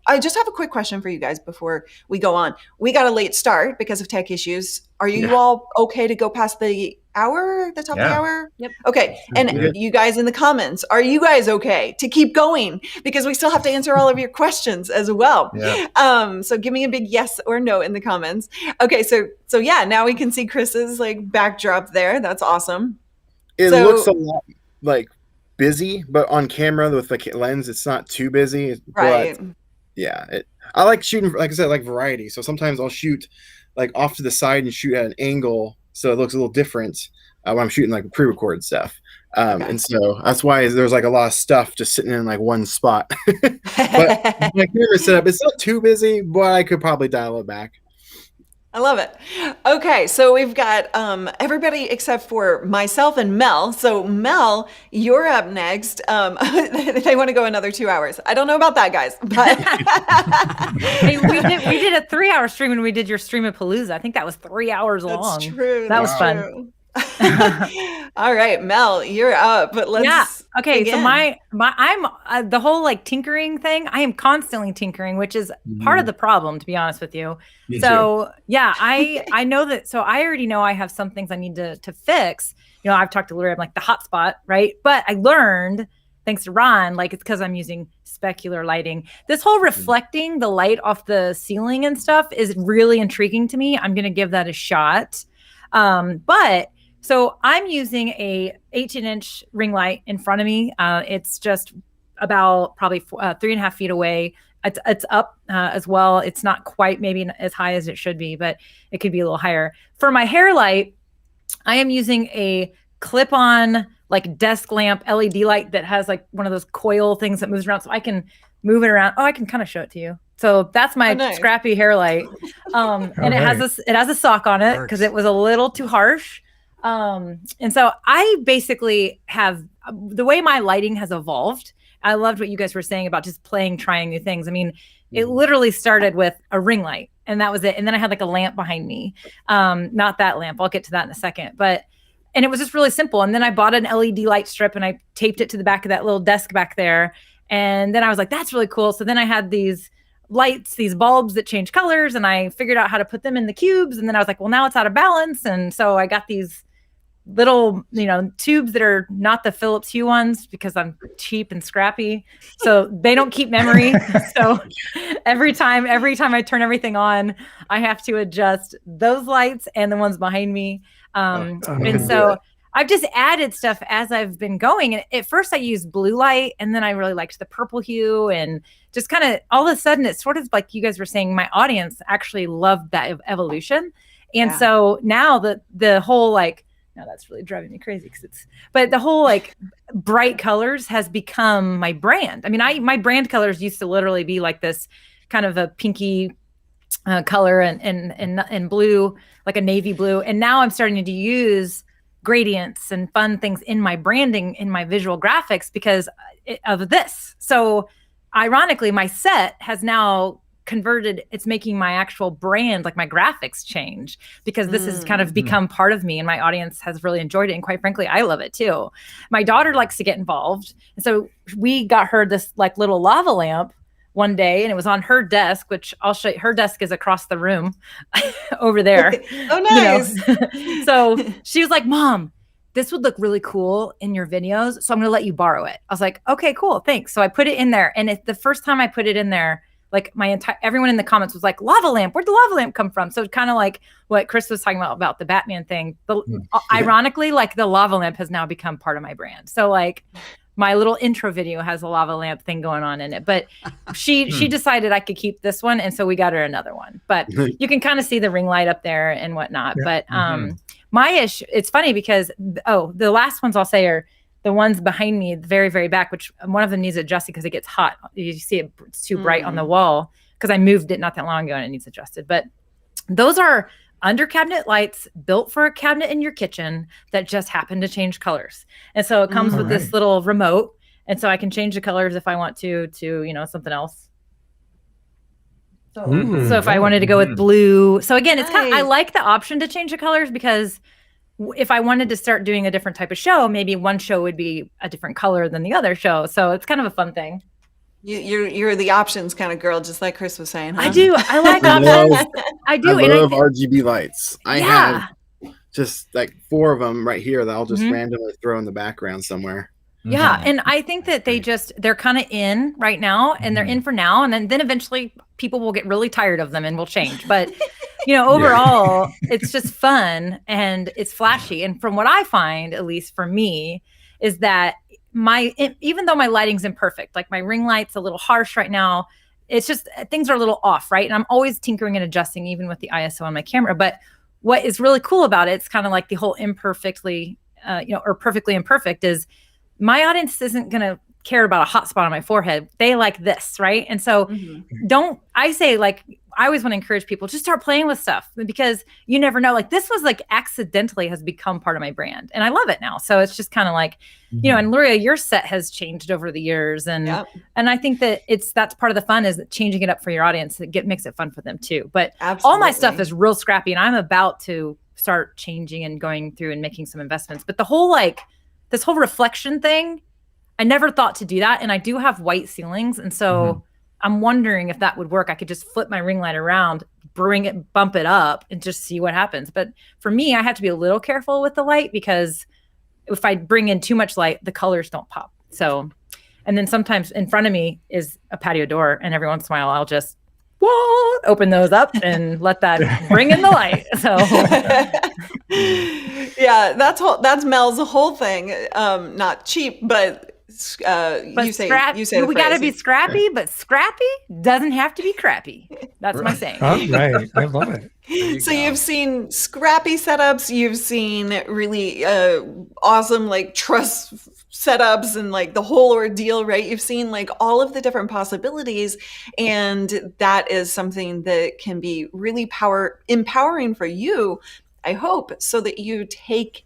I just have a quick question for you guys before we go on. We got a late start because of tech issues. Are you all okay to go past the hour, the top of the hour? Yep. Okay. And you guys in the comments, are you guys okay to keep going? Because we still have to answer all of your questions as well. Yeah. So give me a big yes or no in the comments. Okay. So yeah, now we can see Chris's like backdrop there. That's awesome. It looks a lot like busy, but on camera with the lens, it's not too busy. Right. But yeah, I like shooting, like I said, like variety. So sometimes I'll shoot like off to the side and shoot at an angle, so it looks a little different when I'm shooting like pre-recorded stuff. And so that's why there's like a lot of stuff just sitting in like one spot. But my camera setup, it's not too busy, but I could probably dial it back. I love it. Okay, so we've got everybody except for myself and Mel. So Mel, you're up next. They want to go another 2 hours. I don't know about that, guys. But hey, we did a 3-hour stream when we did your stream of Palooza. I think that was 3 hours long. That's true. That was fun. All right, Mel, you're up. But let's okay. begin. So I'm the whole like tinkering thing. I am constantly tinkering, which is part of the problem, to be honest with you. Me so too. yeah, I know that. So I already know I have some things I need to fix. You know, I've talked to Larry. I'm like the hotspot, right? But I learned, thanks to Ron, like it's because I'm using specular lighting. This whole reflecting the light off the ceiling and stuff is really intriguing to me. I'm going to give that a shot. So I'm using a 18-inch ring light in front of me. It's just about probably 3.5 feet away. It's up as well. It's not quite maybe as high as it should be, but it could be a little higher. For my hair light, I am using a clip-on like desk lamp LED light that has like one of those coil things that moves around, so I can move it around. Oh, I can kind of show it to you. So that's my scrappy hair light. And it has a sock on it because it was a little too harsh. And so I basically have the way my lighting has evolved. I loved what you guys were saying about just trying new things. I mean, it literally started with a ring light and that was it. And then I had like a lamp behind me. Not that lamp. I'll get to that in a second, and it was just really simple. And then I bought an LED light strip and I taped it to the back of that little desk back there. And then I was like, that's really cool. So then I had these lights, these bulbs that change colors, and I figured out how to put them in the cubes. And then I was like, well, now it's out of balance. And so I got these little, tubes that are not the Philips Hue ones because I'm cheap and scrappy. So they don't keep memory. So every time I turn everything on, I have to adjust those lights and the ones behind me. And so I've just added stuff as I've been going. And at first I used blue light, and then I really liked the purple hue, and just kind of all of a sudden it's sort of like you guys were saying, my audience actually loved that evolution. And so now the whole like, now that's really driving me crazy but the whole like bright colors has become my brand. I mean, my brand colors used to literally be like this kind of a pinky color and blue, like a navy blue. And now I'm starting to use gradients and fun things in my branding, in my visual graphics because of this. So ironically, my set has now converted, it's making my actual brand, like my graphics change because this has kind of become part of me, and my audience has really enjoyed it. And quite frankly, I love it too. My daughter likes to get involved. And so we got her this like little lava lamp one day, and it was on her desk, which I'll show you. Her desk is across the room over there. Oh, nice. So she was like, Mom, this would look really cool in your videos. So I'm going to let you borrow it. I was like, okay, cool. Thanks. So I put it in there. And the first time I put it in there, like everyone in the comments was like, lava lamp, where'd the lava lamp come from? So it's kind of like what Chris was talking about the Batman thing. Ironically, like the lava lamp has now become part of my brand. So like my little intro video has a lava lamp thing going on in it, but she decided I could keep this one. And so we got her another one, but you can kind of see the ring light up there and whatnot. Yeah. But it's funny because, the last ones I'll say are the ones behind me, the very, very back, which one of them needs adjusting because it gets hot. You see it's too bright on the wall because I moved it not that long ago and it needs adjusted. But those are under cabinet lights built for a cabinet in your kitchen that just happen to change colors. And so it comes with this little remote. And so I can change the colors if I want to something else. So if I wanted to go with blue. So again, it's I like the option to change the colors because if I wanted to start doing a different type of show, maybe one show would be a different color than the other show. So it's kind of a fun thing. You're the options kind of girl, just like Chris was saying. Huh? I do. I like I love- options. I do. I love RGB lights. I Yeah. have just like 4 of them right here that I'll just Mhm. randomly throw in the background somewhere. Yeah, and I think that they're kind of in right now, and they're in for now, and then eventually people will get really tired of them and will change. But overall, it's just fun and it's flashy. And from what I find, at least for me, is that even though my lighting's imperfect, like my ring light's a little harsh right now, it's just things are a little off, right? And I'm always tinkering and adjusting, even with the ISO on my camera. But what is really cool about it, it's kind of like the whole imperfectly, or perfectly imperfect, is my audience isn't going to care about a hot spot on my forehead. They like this, right? And so I always want to encourage people, just start playing with stuff, because you never know. Like, this was like accidentally has become part of my brand, and I love it now. So it's just kind of like, and Luria, your set has changed over the years. And I think that that's part of the fun, is changing it up for your audience. It makes it fun for them too. But all my stuff is real scrappy, and I'm about to start changing and going through and making some investments. But the whole this whole reflection thing, I never thought to do that. And I do have white ceilings. And so I'm wondering if that would work. I could just flip my ring light around, bump it up, and just see what happens. But for me, I have to be a little careful with the light, because if I bring in too much light, the colors don't pop. So, and then sometimes in front of me is a patio door, and every once in a while I'll just open those up and let that bring in the light. So yeah, that's Mel's whole thing. Not cheap, but you say we got to be scrappy, but scrappy doesn't have to be crappy. That's my saying. Oh, right. I love it. So you've seen scrappy setups, you've seen really awesome truss setups and the whole ordeal, right? You've seen all of the different possibilities, and that is something that can be really empowering for you, I hope, so that you take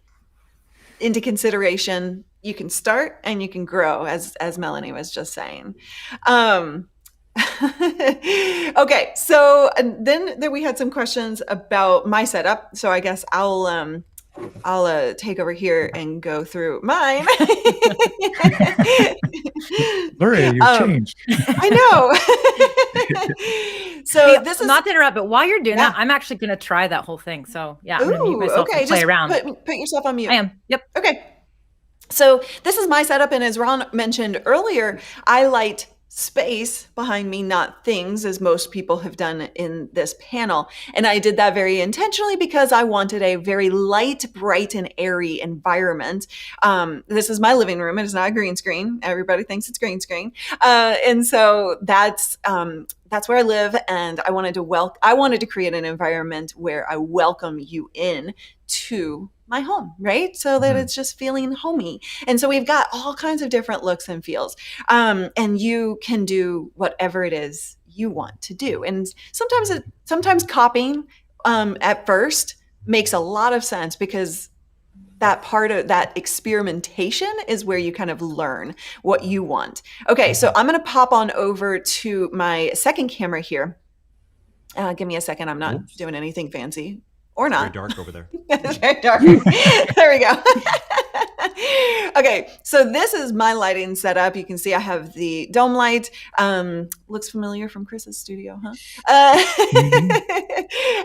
into consideration you can start and you can grow, as Melanie was just saying. Okay, so then we had some questions about my setup. So I guess I'll take over here and go through mine. Luria, you've changed. I know. So this is not to interrupt, but while you're doing that, I'm actually going to try that whole thing. So I'm going to mute myself and play around. Put yourself on mute. I am. Yep. Okay. So this is my setup, and as Ron mentioned earlier, I light space behind me, not things, as most people have done in this panel. And I did that very intentionally because I wanted a very light, bright, and airy environment. This is my living room. It is not a green screen. Everybody thinks it's green screen. And so that's where I live. And I wanted to create an environment where I welcome you in to my home, right? So that it's just feeling homey. And so we've got all kinds of different looks and feels. And you can do whatever it is you want to do. And sometimes copying at first makes a lot of sense, because that part of that experimentation is where you kind of learn what you want. Okay, so I'm going to pop on over to my second camera here. Give me a second. I'm not doing anything fancy. Or not. Very dark over there. It's very dark. There we go. Okay, so this is my lighting setup. You can see I have the dome light. Looks familiar from Chris's studio, huh?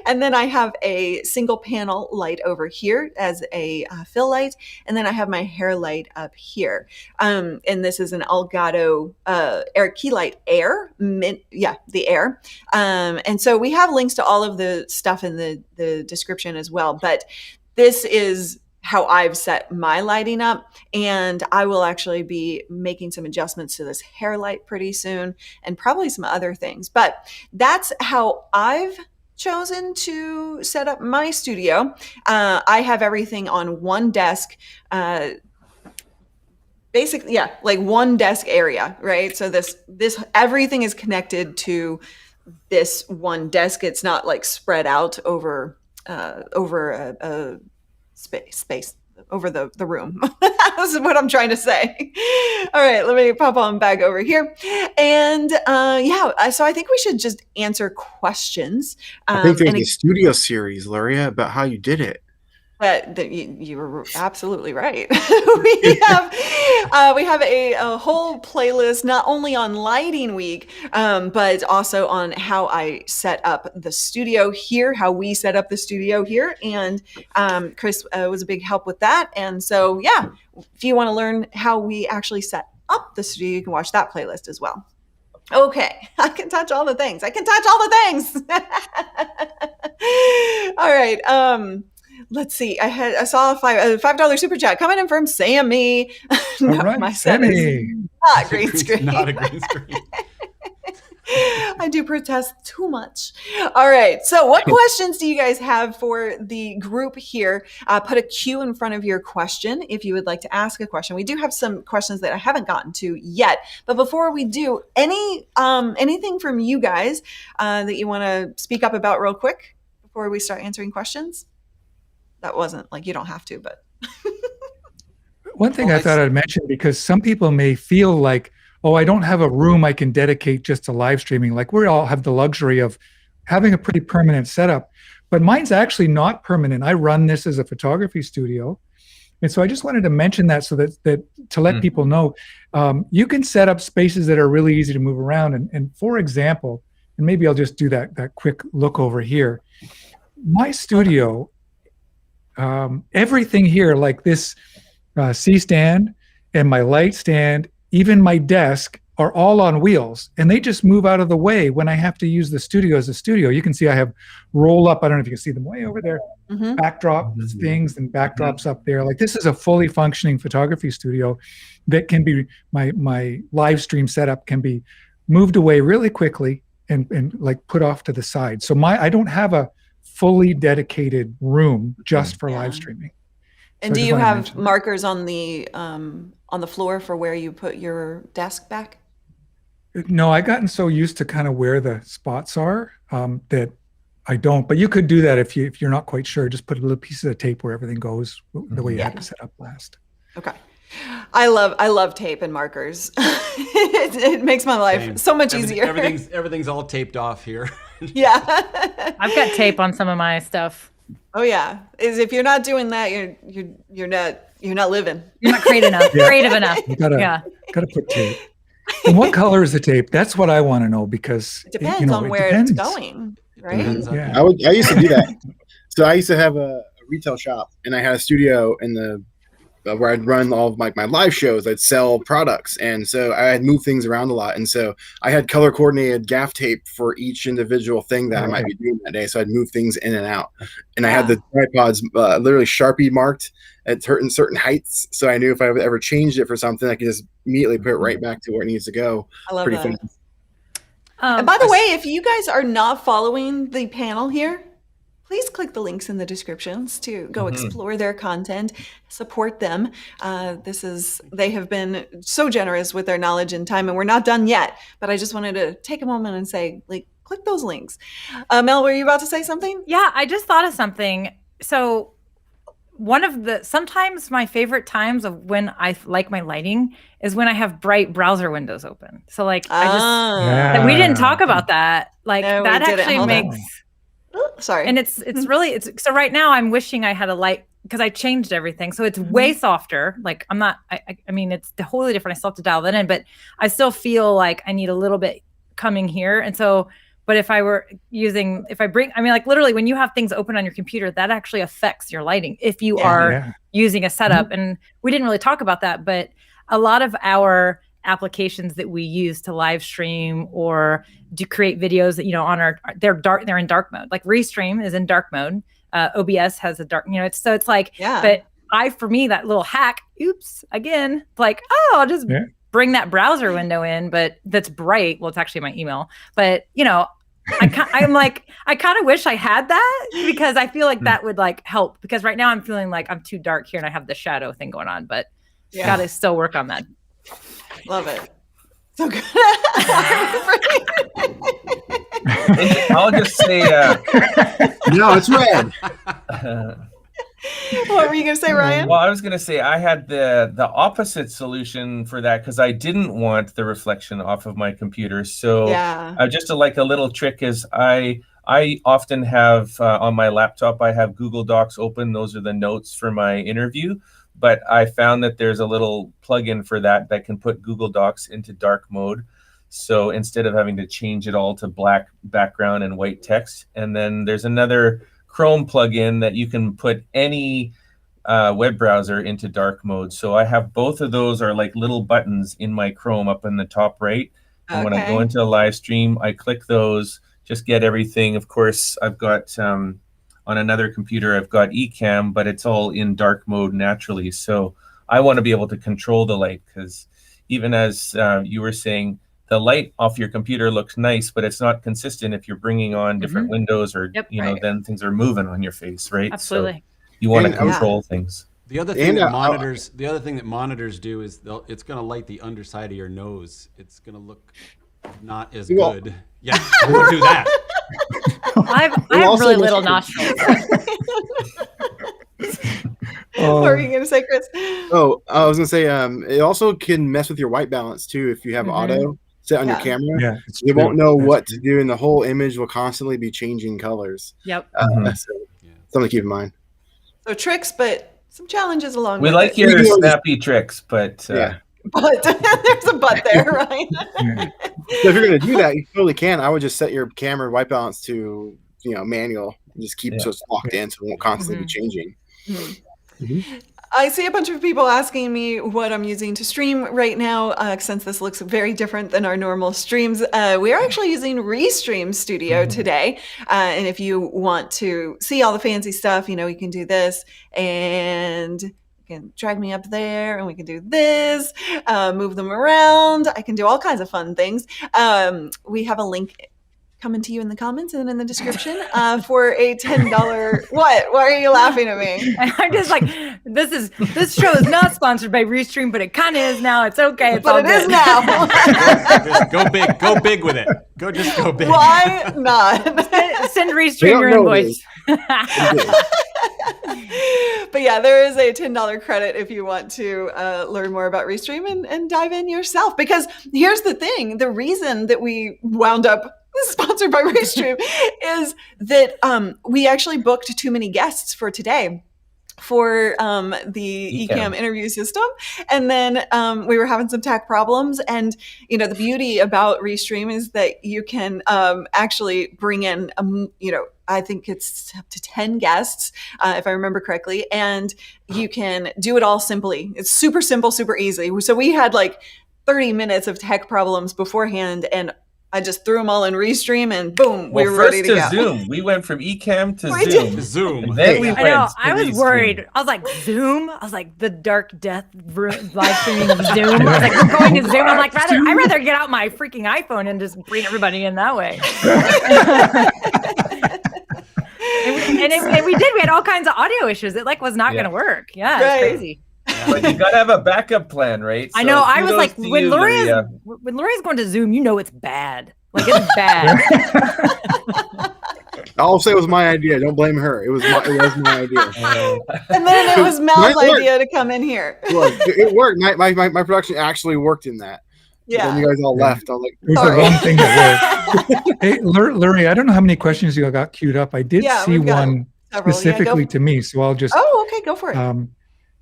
And then I have a single panel light over here as a fill light. And then I have my hair light up here. And this is an Elgato key light Air. The Air. And so we have links to all of the stuff in the description as well. But this is how I've set my lighting up, and I will actually be making some adjustments to this hair light pretty soon, and probably some other things. But that's how I've chosen to set up my studio. I have everything on one desk, basically, one desk area, right? So this everything is connected to this one desk. It's not spread out over a space over the room. This is what I'm trying to say. All right, let me pop on back over here. And so I think we should just answer questions. I think there's a studio series, Luria, about how you did it. That you were absolutely right. we have a whole playlist not only on lighting week, but also on how I set up the studio here, how we set up the studio here, and Chris was a big help with that. And so, yeah, if you want to learn how we actually set up the studio, you can watch that playlist as well. Okay, I can touch all the things. I can touch all the things. All right. Let's see. I saw a $5 super chat coming in from Sammy. All right, my son Sammy. is not green screen. Not a green screen. I do protest too much. All right. So what questions do you guys have for the group here? Put a Q in front of your question if you would like to ask a question. We do have some questions that I haven't gotten to yet. But before we do, anything from you guys that you want to speak up about real quick before we start answering questions? That wasn't like you don't have to, but. One thing I thought I'd mention, because some people may feel like, oh, I don't have a room I can dedicate just to live streaming. Like we all have the luxury of having a pretty permanent setup, but mine's actually not permanent. I run this as a photography studio. And so I just wanted to mention that so that to let people know, you can set up spaces that are really easy to move around. And for example, and maybe I'll just do that quick look over here. My studio, everything here, like this C-stand and my light stand, even my desk, are all on wheels, and they just move out of the way when I have to use the studio as a studio. You can see I have roll up, I don't know if you can see them way over there, backdrop things and backdrops up there. Like this is a fully functioning photography studio that can be, my live stream setup can be moved away really quickly and like put off to the side. So I don't have a fully dedicated room just for live streaming. And do you have markers on the floor for where you put your desk back? No, I've gotten so used to kind of where the spots are that I don't. But you could do that if you're not quite sure. Just put a little piece of tape where everything goes the way you had it set up last. Okay. I love tape and markers. it makes my life so much easier. Everything's all taped off here. Yeah. I've got tape on some of my stuff. Oh yeah. If you're not doing that, you're not living. You're not creative enough. Creative enough. Gotta put tape. And what color is the tape? That's what I want to know, because it depends on where it's going, right? Yeah. I used to do that. So I used to have a retail shop, and I had a studio in the where I'd run all of my live shows. I'd sell products, and so I had moved things around a lot, and so I had color coordinated gaff tape for each individual thing that I might be doing that day. So I'd move things in and out, and I had the tripods literally Sharpie marked at certain heights, so I knew if I ever changed it for something, I could just immediately put it right back to where it needs to go. I love that. And by the way, if you guys are not following the panel here, please click the links in the descriptions to go explore their content, support them. They have been so generous with their knowledge and time, and we're not done yet, but I just wanted to take a moment and say, like, click those links. Mel, were you about to say something? Yeah, I just thought of something. So sometimes my favorite times of when I like my lighting is when I have bright browser windows open. So like, we didn't talk about that. Like no, that actually makes, sorry. And it's really, so right now I'm wishing I had a light, because I changed everything. So it's way softer. Like I mean, it's totally different. I still have to dial that in, but I still feel like I need a little bit coming here. And so, but if I like literally when you have things open on your computer, that actually affects your lighting if you are using a setup. And we didn't really talk about that, but a lot of our applications that we use to live stream or to create videos that, they're in dark mode. Like Restream is in dark mode. OBS has a dark, it's like, but for me, that little hack, again, like, I'll just bring that browser window in, but that's bright. Well, it's actually my email, but I kind of wish I had that, because I feel like that would like help, because right now I'm feeling like I'm too dark here and I have the shadow thing going on, but got to still work on that. Love it. So good. I'll just say, no, it's red. What were you going to say, Ryan? Well, I was going to say I had the opposite solution for that, because I didn't want the reflection off of my computer. So just a little trick is I I often have on my laptop, I have Google Docs open. Those are the notes for my interview. But I found that there's a little plugin for that can put Google Docs into dark mode. So instead of having to change it all to black background and white text. And then there's another Chrome plugin that you can put any web browser into dark mode. So I have both of those are like little buttons in my Chrome up in the top right. And when I go into a live stream, I click those, just get everything. Of course, I've got on another computer, I've got ECAMM, but it's all in dark mode naturally. So I want to be able to control the light, because even as you were saying, the light off your computer looks nice, but it's not consistent if you're bringing on different windows or, then things are moving on your face, right? Absolutely. So you want to control things. The other thing that monitors do is it's going to light the underside of your nose. It's going to look not as good. Yeah, we'll do that. I have really little nostrils. What were you going to say, Chris? Oh, I was going to say, it also can mess with your white balance too if you have auto set on your camera. Yeah, you won't know what to do, and the whole image will constantly be changing colors. Yep. So something to keep in mind. So tricks, but some challenges along we with like it. your snappy tricks, but But there's a but there, right? So if you're going to do that, you totally can. I would just set your camera white balance to manual and just keep it so it's locked in, so it won't constantly be changing. I see a bunch of people asking me what I'm using to stream right now, since this looks very different than our normal streams. We are actually using Restream Studio today. And if you want to see all the fancy stuff, you can do this, and you can drag me up there, and we can do this, move them around. I can do all kinds of fun things. We have a link coming to you in the comments and in the description for a $10. What? Why are you laughing at me? I'm just like, this show is not sponsored by Restream, but it kind of is now. It's okay. But it is now. Just go big with it. Just go big. Why not? Send Restream your invoice. But yeah, there is a $10 credit if you want to learn more about Restream and dive in yourself. Because here's the thing, the reason that we wound up sponsored by Restream is that we actually booked too many guests for today for the ECAMM interview system. And then we were having some tech problems. And, the beauty about Restream is that you can actually bring in, I think it's up to 10 guests, if I remember correctly. And you can do it all simply. It's super simple, super easy. So we had like 30 minutes of tech problems beforehand, and I just threw them all in Restream, and boom, we were ready to go. Zoom. We went from ECAMM to Zoom. Zoom. Then we I was worried. I was like, Zoom? I was like, the dark death live streaming of Zoom. I was like, we're going to Zoom. I'm like, I'd rather get out my freaking iPhone and just bring everybody in that way. and we did. We had all kinds of audio issues. It was not going to work. Yeah, it's crazy. But you gotta have a backup plan, right? I know. I was like, when Loria's going to Zoom, it's bad. It's bad. I'll say it was my idea. Don't blame her. It was my idea. And then it was Mel's idea to come in here. It worked. My production actually worked in that. Yeah. Then you guys all left. I was like, it was the wrong thing that worked. Hey, Lurie, I don't know how many questions you got queued up. I did see one specifically to me, so I'll just. Oh, okay, go for it.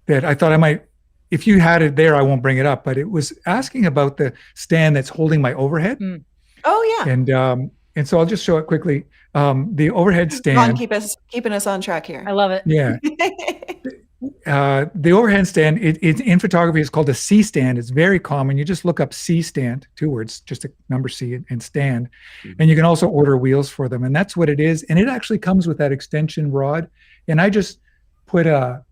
That I thought I might, if you had it there, I won't bring it up, but it was asking about the stand that's holding my overhead. Oh yeah. And so I'll just show it quickly. The overhead stand. Keeping us on track here. I love it. Yeah. The overhead stand, it in photography is called a C stand. It's very common. You just look up C stand, 2 words, just a number C and stand. And you can also order wheels for them. And that's what it is. And it actually comes with that extension rod. And I just put a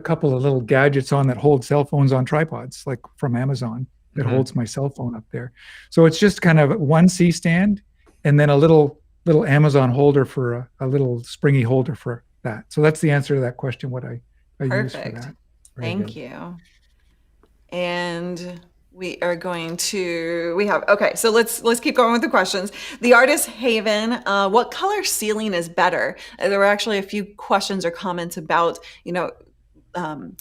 couple of little gadgets on that hold cell phones on tripods, like from Amazon, that holds my cell phone up there. So it's just kind of one C stand and then a little Amazon holder for a little springy holder for that. So that's the answer to that question, what I use for that. Thank you. And we are going to, so let's keep going with the questions. The artist Haven, what color ceiling is better? There were actually a few questions or comments about,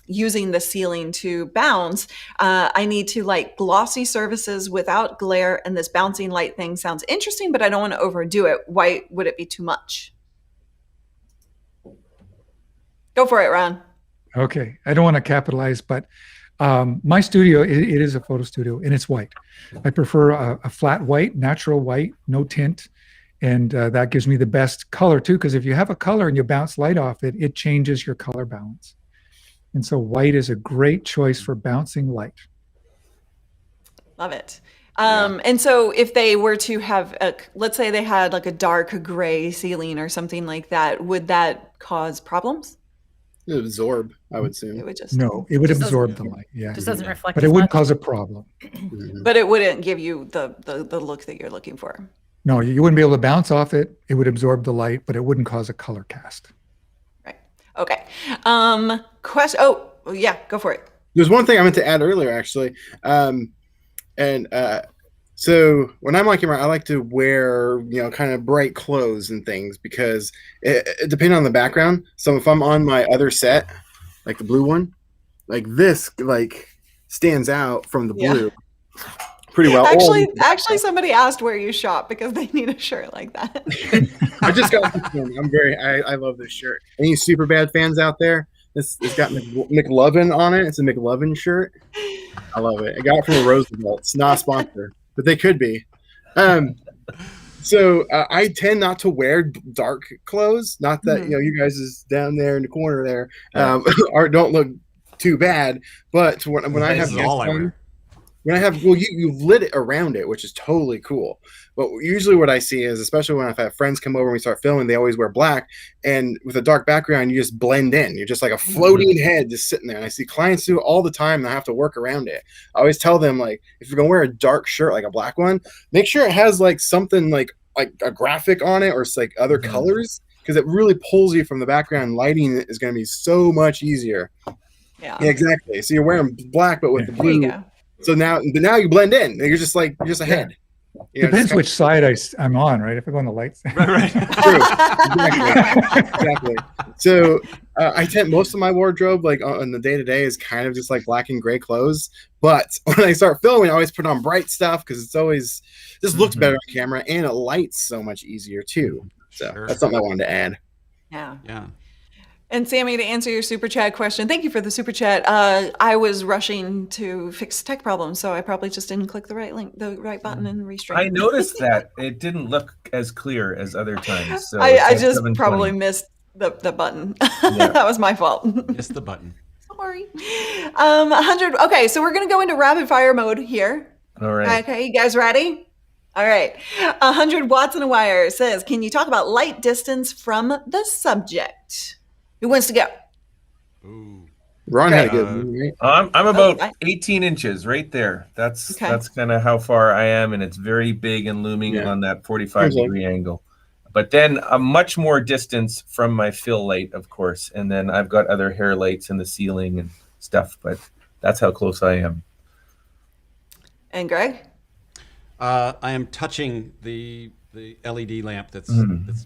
using the ceiling to bounce, I need to like glossy surfaces without glare, and this bouncing light thing sounds interesting, but I don't want to overdo it. Why would it be too much? Go for it, Ron. Okay, I don't want to capitalize, but my studio, it is a photo studio, and it's white. I prefer a flat white, natural white, no tint, and that gives me the best color too, because if you have a color and you bounce light off it, it changes your color balance. And so white is a great choice for bouncing light. Love it. And so if they were to have, let's say they had like a dark gray ceiling or something like that, would that cause problems? It would absorb, I would assume. It would just it would absorb the light. Yeah, just doesn't reflect. but it wouldn't cause a problem. But it wouldn't give you the look that you're looking for. No, you wouldn't be able to bounce off it. It would absorb the light, but it wouldn't cause a color cast. Right. Okay. Question. Oh, yeah. Go for it. There's one thing I meant to add earlier, actually. So when I'm on camera, I like to wear, kind of bright clothes and things because it depending on the background. So if I'm on my other set, like the blue one, like this, like stands out from the blue pretty well. Actually, somebody asked where you shop because they need a shirt like that. I just got this one. I love this shirt. Any super bad fans out there? It's got McLovin on it. It's a McLovin shirt. I love it. I got it from a Roosevelt. It's not a sponsor, but they could be. So I tend not to wear dark clothes. Not that you guys is down there in the corner there or don't look too bad. But when I have all I wear. When I have, you've lit it around it, which is totally cool. But usually what I see is, especially when I've had friends come over and we start filming, they always wear black. And with a dark background, you just blend in. You're just like a floating head just sitting there. And I see clients do it all the time, and I have to work around it. I always tell them, like, if you're going to wear a dark shirt, like a black one, make sure it has like something like a graphic on it or like other colors, because it really pulls you from the background. Lighting is going to be so much easier. Yeah, exactly. So you're wearing black, but with the blue. There you go. So now you blend in. You're just a head. Depends which side I'm on, right? If I go on the light side. Right. True. Exactly. So I tend, most of my wardrobe, like on the day-to-day, is kind of just like black and gray clothes. But when I start filming, I always put on bright stuff because it's always just looks better on camera, and it lights so much easier too. So that's something I wanted to add. Yeah. And Sammy, to answer your super chat question, thank you for the super chat. I was rushing to fix tech problems, so I probably just didn't click the right button and restream. I noticed that it didn't look as clear as other times. So I just probably missed the button. That was my fault. Missed the button. Sorry. 100. Okay, so we're gonna go into rapid fire mode here. All right. Okay, you guys ready? All right. 100 watts in a wire says, "Can you talk about light distance from the subject?" Who wants to go? Ooh. Ron had a good one, right? I'm about 18 inches right there. That's kind of how far I am, and it's very big and looming on that 45-degree angle. But then a much more distance from my fill light, of course, and then I've got other hair lights in the ceiling and stuff, but that's how close I am. And Greg? I am touching the LED lamp that's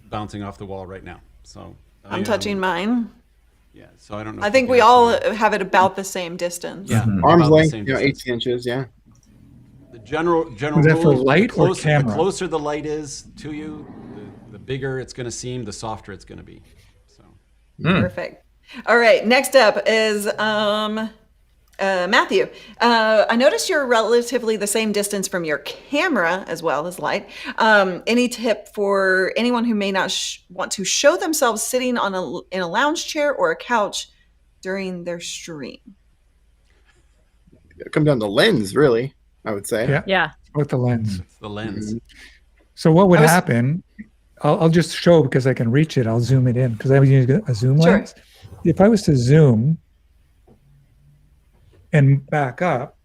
bouncing off the wall right now. So I'm touching mine. Yeah, so I don't know. I think we all have it about the same distance. Yeah, arm's length, 18 inches. Yeah. The general Is that for light or camera? The closer the light is to you, the bigger it's going to seem, the softer it's going to be. So perfect. All right, next up is Matthew. I noticed you're relatively the same distance from your camera as well as light. Any tip for anyone who may not want to show themselves sitting on in a lounge chair or a couch during their stream? It comes down to lens, really, I would say. Yeah. With the lens. it's the lens. So what would happen, I'll just show because I can reach it. I'll zoom it in because I was using a zoom lens. If I was to zoom and back up,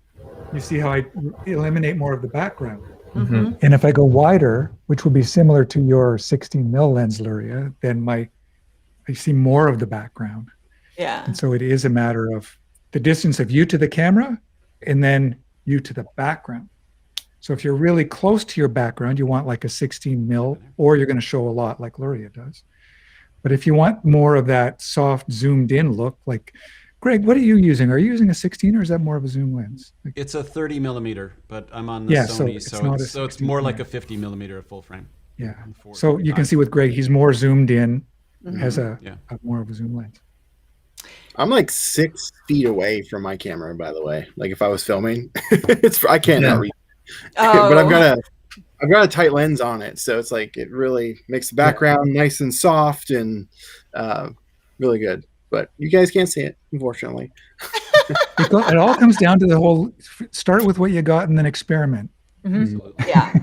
you see how I eliminate more of the background. And if I go wider, which would be similar to your 16 mil lens, Luria, then I see more of the background. Yeah. And so it is a matter of the distance of you to the camera and then you to the background. So if you're really close to your background, you want like a 16 mil, or you're going to show a lot like Luria does. But if you want more of that soft zoomed in look, like Greg, what are you using? Are you using a 16 or is that more of a zoom lens? It's a 30 millimeter, but I'm on the Sony, so it's more like a 50 millimeter at full frame. Yeah. So you can see with Greg, he's more zoomed in, has a more of a zoom lens. I'm like 6 feet away from my camera, by the way. Like if I was filming, I can't not read. But I've got a tight lens on it, so it's like it really makes the background nice and soft and really good. But you guys can't see it, unfortunately. It all comes down to the whole start with what you got and then experiment. Yeah.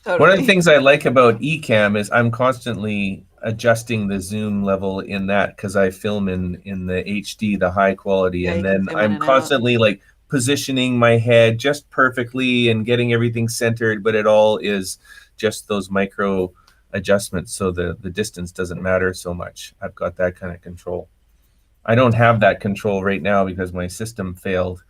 Totally. One of the things I like about ECAMM is I'm constantly adjusting the zoom level in that because I film in the HD, the high quality, and then I'm constantly like positioning my head just perfectly and getting everything centered, but it all is just those micro adjustments, so the distance doesn't matter so much. I've got that kind of control. I don't have that control right now because my system failed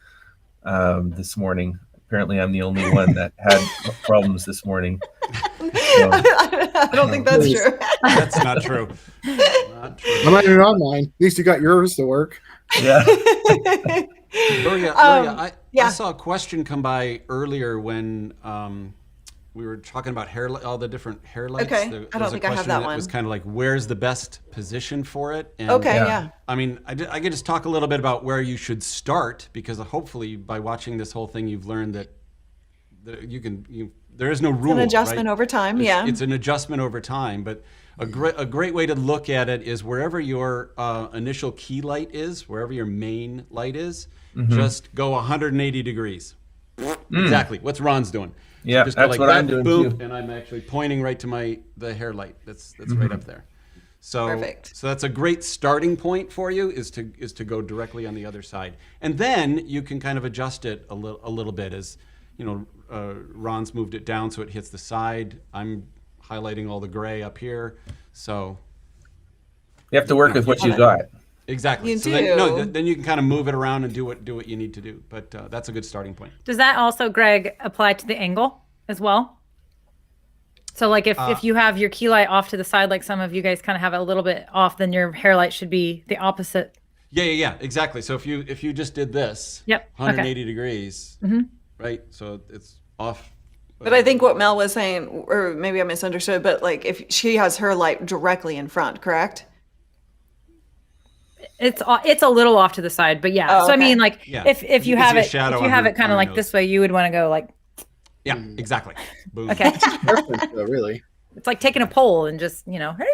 this morning. Apparently, I'm the only one that had problems this morning. So, I don't think that's true. That's not true. Not true. I'm not even on mine. At least you got yours to work. Yeah. Luria, I saw a question come by earlier when we were talking about all the different hair lights. Okay, I don't think I have that one. It was kind of like, where's the best position for it? And I mean, I could just talk a little bit about where you should start, because hopefully by watching this whole thing, you've learned that there is no rule. It's an adjustment over time, It's an adjustment over time, but a great way to look at it is wherever your initial key light is, wherever your main light is, just go 180 degrees. Exactly. What's Ron's doing? Yeah, so just that's what I'm doing too. And I'm actually pointing right to the hair light. That's right up there. So perfect. So that's a great starting point for you, is to go directly on the other side, and then you can kind of adjust it a little bit as Ron's moved it down so it hits the side. I'm highlighting all the gray up here, so you have to work with what you got. Exactly. You do. Then you can kind of move it around and do what you need to do. But that's a good starting point. Does that also, Greg, apply to the angle as well? So like if you have your key light off to the side, like some of you guys kind of have it a little bit off, then your hair light should be the opposite. Yeah, exactly. So if you just did this, 180 degrees, right? So it's off. But I think what Mel was saying, or maybe I misunderstood, but like if she has her light directly in front, correct? It's a little off to the side, but yeah. So I mean, like if you have it kind of like this way, you would want to go like. Yeah, exactly. Boom. Okay. Really. It's like taking a pole and just hey.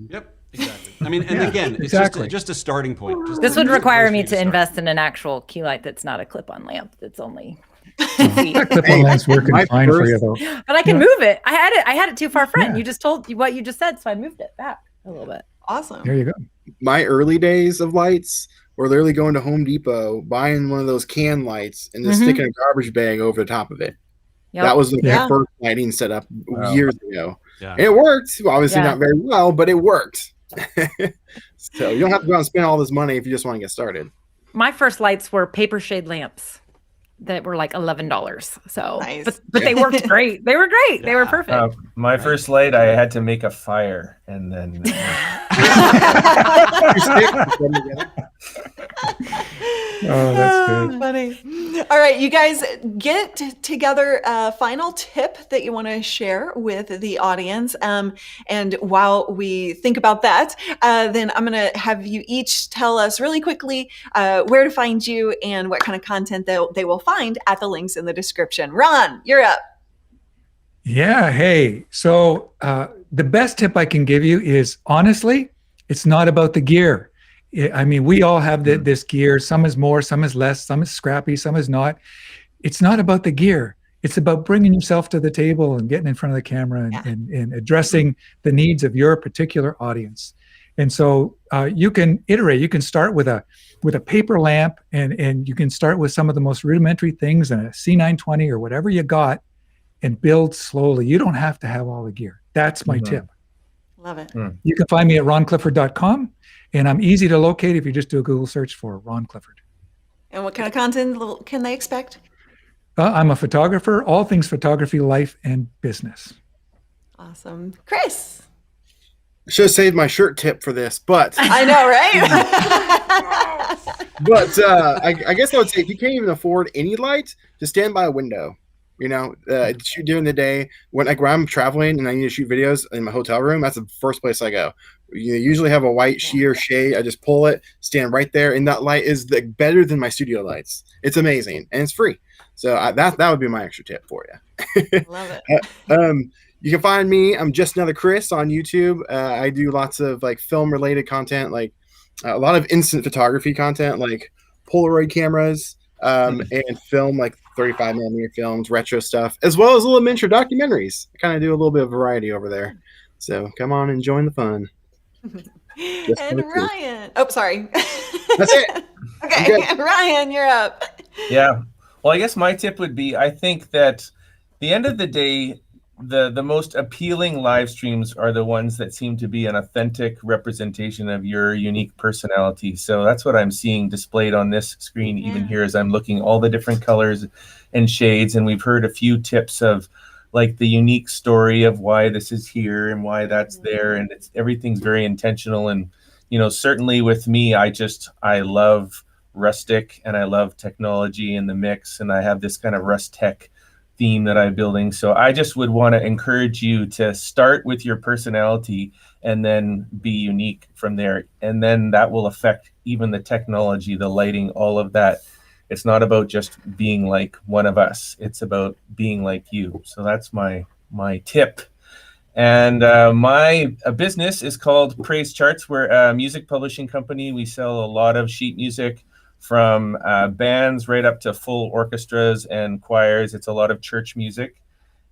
Yep. Exactly. I mean, and again, it's just a starting point. This would require me to invest in an actual key light that's not a clip-on lamp. That's only. Clip-on lamp's working fine for you though. But I can move it. I had it too far front. Yeah. You just told what you just said, so I moved it back a little bit. Awesome. There you go. My early days of lights were literally going to Home Depot, buying one of those can lights, and just sticking a garbage bag over the top of it. Yep. That was the first lighting setup years ago. Yeah. It worked. Obviously not very well, but it worked. So you don't have to go out and spend all this money if you just want to get started. My first lights were paper shade lamps that were like $11. So, nice. but they worked great. They were great. Yeah. They were perfect. My first light, I had to make a fire, and then. Oh, that's good. Funny. All right, you guys get together a final tip that you want to share with the audience. And while we think about that, then I'm going to have you each tell us really quickly where to find you and what kind of content they will find at the links in the description. Ron, you're up. Yeah. Hey, so the best tip I can give you is, honestly, it's not about the gear. I mean, we all have this gear. Some is more, some is less, some is scrappy, some is not. It's not about the gear. It's about bringing yourself to the table and getting in front of the camera and addressing the needs of your particular audience. And so you can iterate. You can start with a paper lamp, and you can start with some of the most rudimentary things and a C920 or whatever you got, and build slowly. You don't have to have all the gear. That's my tip. Love it. You can find me at ronclifford.com, and I'm easy to locate if you just do a Google search for Ron Clifford. And what kind of content can they expect? I'm a photographer, all things photography, life, and business. Awesome. Chris. I should have saved my shirt tip for this, but I know, right? But I guess I would say if you can't even afford any light, just stand by a window. You know, shoot during the day. When I'm traveling and I need to shoot videos in my hotel room, that's the first place I go. You usually have a white sheer shade. I just pull it, stand right there, and that light is better than my studio lights. It's amazing and it's free. So that would be my extra tip for you. Love it. You can find me. I'm just another Chris on YouTube. I do lots of like film related content, like a lot of instant photography content, like Polaroid cameras, and film like 35 millimeter films, retro stuff, as well as little miniature documentaries. I kind of do a little bit of variety over there. So come on and join the fun. And Ryan. Oh, sorry. That's it. Okay, Ryan, you're up. Yeah. Well, I guess my tip would be, I think that the end of the day, the most appealing live streams are the ones that seem to be an authentic representation of your unique personality. So that's what I'm seeing displayed on this screen even here as I'm looking all the different colors and shades. And we've heard a few tips of like the unique story of why this is here and why that's there. And everything's very intentional. And, you know, certainly with me, I love rustic and I love technology in the mix. And I have this kind of rust tech theme that I'm building. So I just would want to encourage you to start with your personality and then be unique from there. And then that will affect even the technology, the lighting, all of that. It's not about just being like one of us. It's about being like you. So that's my tip. And my business is called Praise Charts. We're a music publishing company. We sell a lot of sheet music from bands right up to full orchestras and choirs. It's a lot of church music.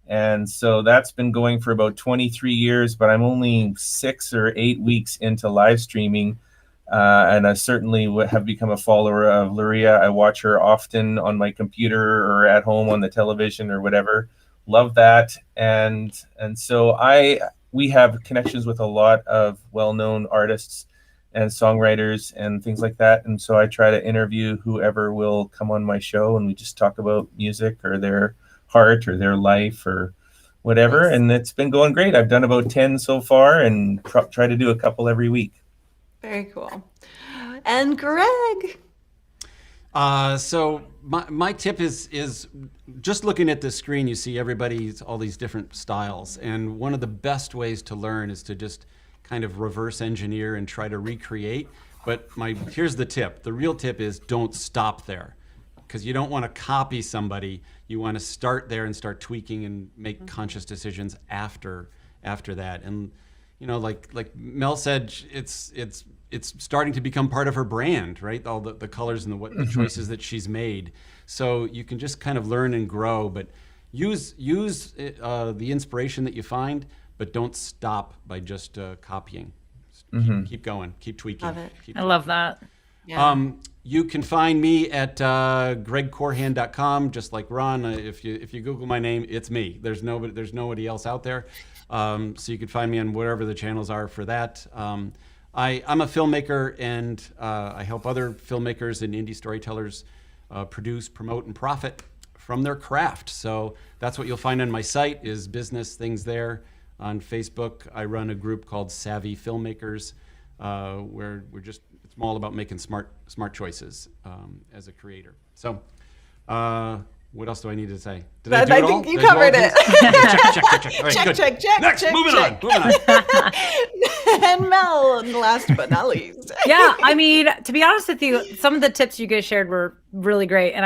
And so that's been going for about 23 years, but I'm only 6 or 8 weeks into live streaming. And I certainly have become a follower of Luria. I watch her often on my computer or at home on the television or whatever. Love that. And so we have connections with a lot of well-known artists and songwriters and things like that. And so I try to interview whoever will come on my show, and we just talk about music or their heart or their life or whatever. Nice. And it's been going great. I've done about 10 so far and try to do a couple every week. Very cool. And Greg. So my tip is just looking at the screen, you see all these different styles. And one of the best ways to learn is to just kind of reverse engineer and try to recreate. But here's the tip. The real tip is don't stop there, because you don't want to copy somebody. You want to start there and start tweaking and make conscious decisions after that. And you know, like Mel said, it's starting to become part of her brand, right? All the colors and the choices that she's made. So you can just kind of learn and grow, but use the inspiration that you find, but don't stop by just copying. Keep going, keep tweaking. Love it. I love that. Yeah. You can find me at gregkoorhan.com, just like Ron. If you Google my name, it's me. There's nobody else out there. So you can find me on whatever the channels are for that. I'm a filmmaker, and I help other filmmakers and indie storytellers produce, promote, and profit from their craft. So that's what you'll find on my site is business things there. On Facebook, I run a group called Savvy Filmmakers, where it's all about making smart choices as a creator. So what else do I need to say? Did I do it all? think you covered it. Check. All right, good. Check. Next, moving on. And Mel, last but not least. Yeah, I mean, to be honest with you, some of the tips you guys shared were really great. And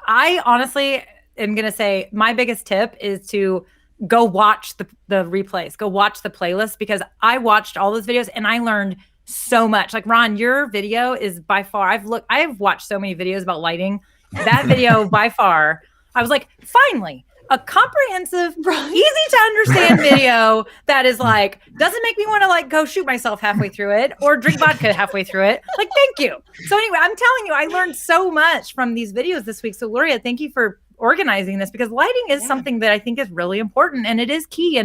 I honestly am going to say my biggest tip is to go watch the replays, go watch the playlist, because I watched all those videos and I learned so much. Like Ron, your video is by far, I've watched so many videos about lighting. That video by far, I was like, finally, a comprehensive, easy to understand video that is like, doesn't make me want to like go shoot myself halfway through it or drink vodka halfway through it. Like, thank you. So anyway, I'm telling you, I learned so much from these videos this week. So Luria, thank you for organizing this, because lighting is something that I think is really important and it is key.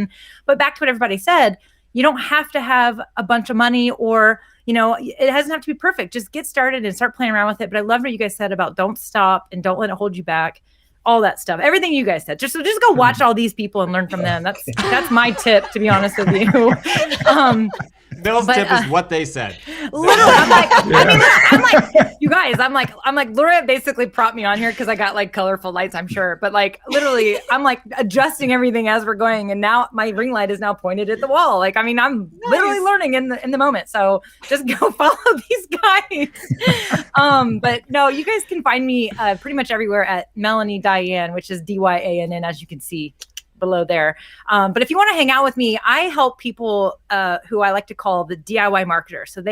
But back to what everybody said, you don't have to have a bunch of money, or, you know, it doesn't have to be perfect. Just get started and start playing around with it. But I love what you guys said about don't stop and don't let it hold you back. All that stuff, everything you guys said. Just go watch all these people and learn from them. That's my tip, to be honest with you. Bill's tip is what they said. Literally, I'm like, I'm like, you guys, I'm like, Laura basically propped me on here because I got like colorful lights, I'm sure. But like, literally, I'm like adjusting everything as we're going, and now my ring light is now pointed at the wall. Like, I mean, I'm literally learning in the moment. So just go follow these guys. But no, you guys can find me pretty much everywhere at Melanie Diane, which is DYANN, as you can see below there. But if you want to hang out with me, I help people who I like to call the DIY marketer. So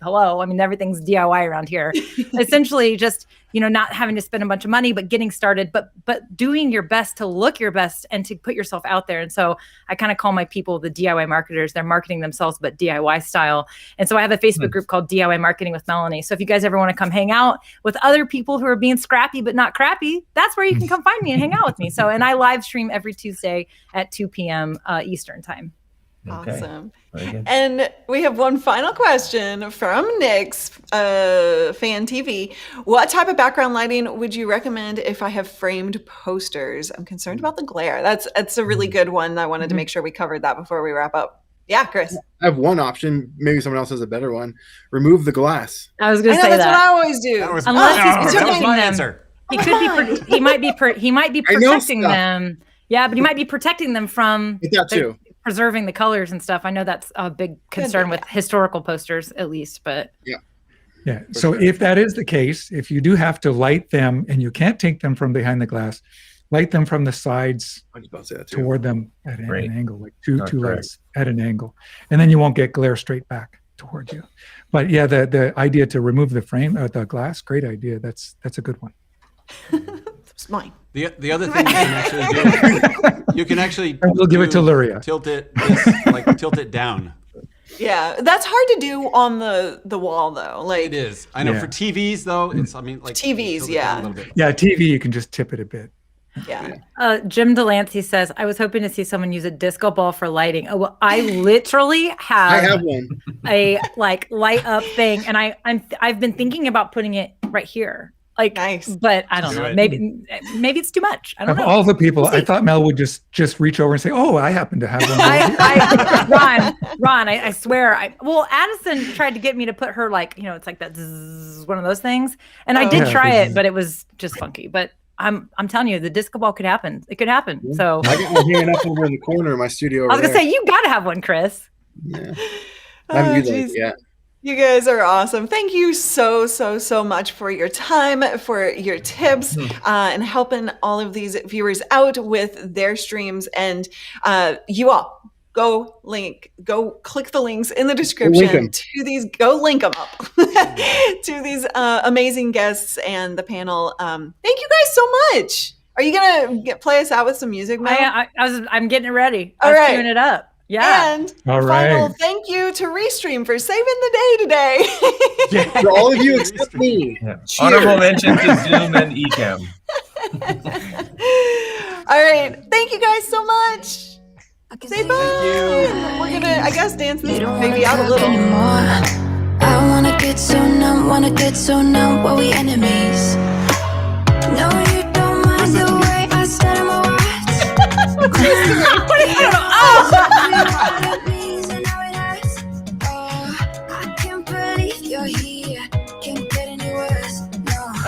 hello. I mean, everything's DIY around here. Essentially just, not having to spend a bunch of money, but getting started, but doing your best to look your best and to put yourself out there. And so I kind of call my people the DIY marketers. They're marketing themselves, but DIY style. And so I have a Facebook group called DIY Marketing with Melanie. So if you guys ever want to come hang out with other people who are being scrappy, but not crappy, that's where you can come find me and hang out with me. So, and I live stream every Tuesday at 2 p.m. Eastern time. Awesome. And we have one final question from Nick's Fan TV. What type of background lighting would you recommend if I have framed posters? I'm concerned about the glare. That's a really good one. I wanted to make sure we covered that before we wrap up. Yeah, Chris. I have one option. Maybe someone else has a better one. Remove the glass. I was going to say that's what I always do. Unless he's protecting them. He could be. He might be protecting them. Yeah, but he might be protecting them from that too. Preserving the colors and stuff. I know that's a big concern with historical posters, at least. But yeah. So if that is the case, if you do have to light them and you can't take them from behind the glass, light them from the sides toward them at an angle, like two lights at an angle, and then you won't get glare straight back towards you. But yeah, the idea to remove the frame, the glass, great idea. That's a good one. It's mine. The other thing you can actually do, you can actually we'll give it to Luria. Tilt it down. Yeah, that's hard to do on the wall though. Like it is. I know for TVs though, TVs, yeah. Yeah, TV you can just tip it a bit. Yeah. Jim Delancey says, I was hoping to see someone use a disco ball for lighting. Oh, well, I literally I have one. A like light up thing, and I've been thinking about putting it right here. Like, nice. But I don't know. Maybe it's too much. I don't know. Of all the people, I thought Mel would just reach over and say, "Oh, I happen to have one." Ron, I swear. Addison tried to get me to put her it's like that zzz, one of those things, and I did try it, but it was just funky. But I'm telling you, the disco ball could happen. It could happen. Yeah. So I got one hanging up over in the corner of my studio. I was gonna say you got to have one, Chris. Yeah, I haven't used it yet. You guys are awesome. Thank you so much for your time, for your tips, and helping all of these viewers out with their streams. And you all go click the links in the description to these. Go link them up to these amazing guests and the panel. Thank you guys so much. Are you gonna play us out with some music, Mel? I'm getting it ready. All right, queuing it up. Yeah. And final thank you to Restream for saving the day today. For all of you except me. Yeah. Honorable mention to Zoom and ECAMM. All right. Thank you guys so much. Say bye. We're gonna, I guess, dance this baby out a little. I wanna get so numb while we enemies. No, you don't mind the way I stutter my words.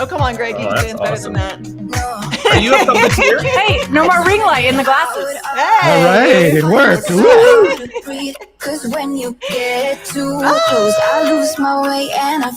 Oh, come on, Greg. You can dance better than that. Are you a puppeteer? Hey, no more ring light in the glasses. Hey. All right, it worked. Cause when you get too close, I lose my way and I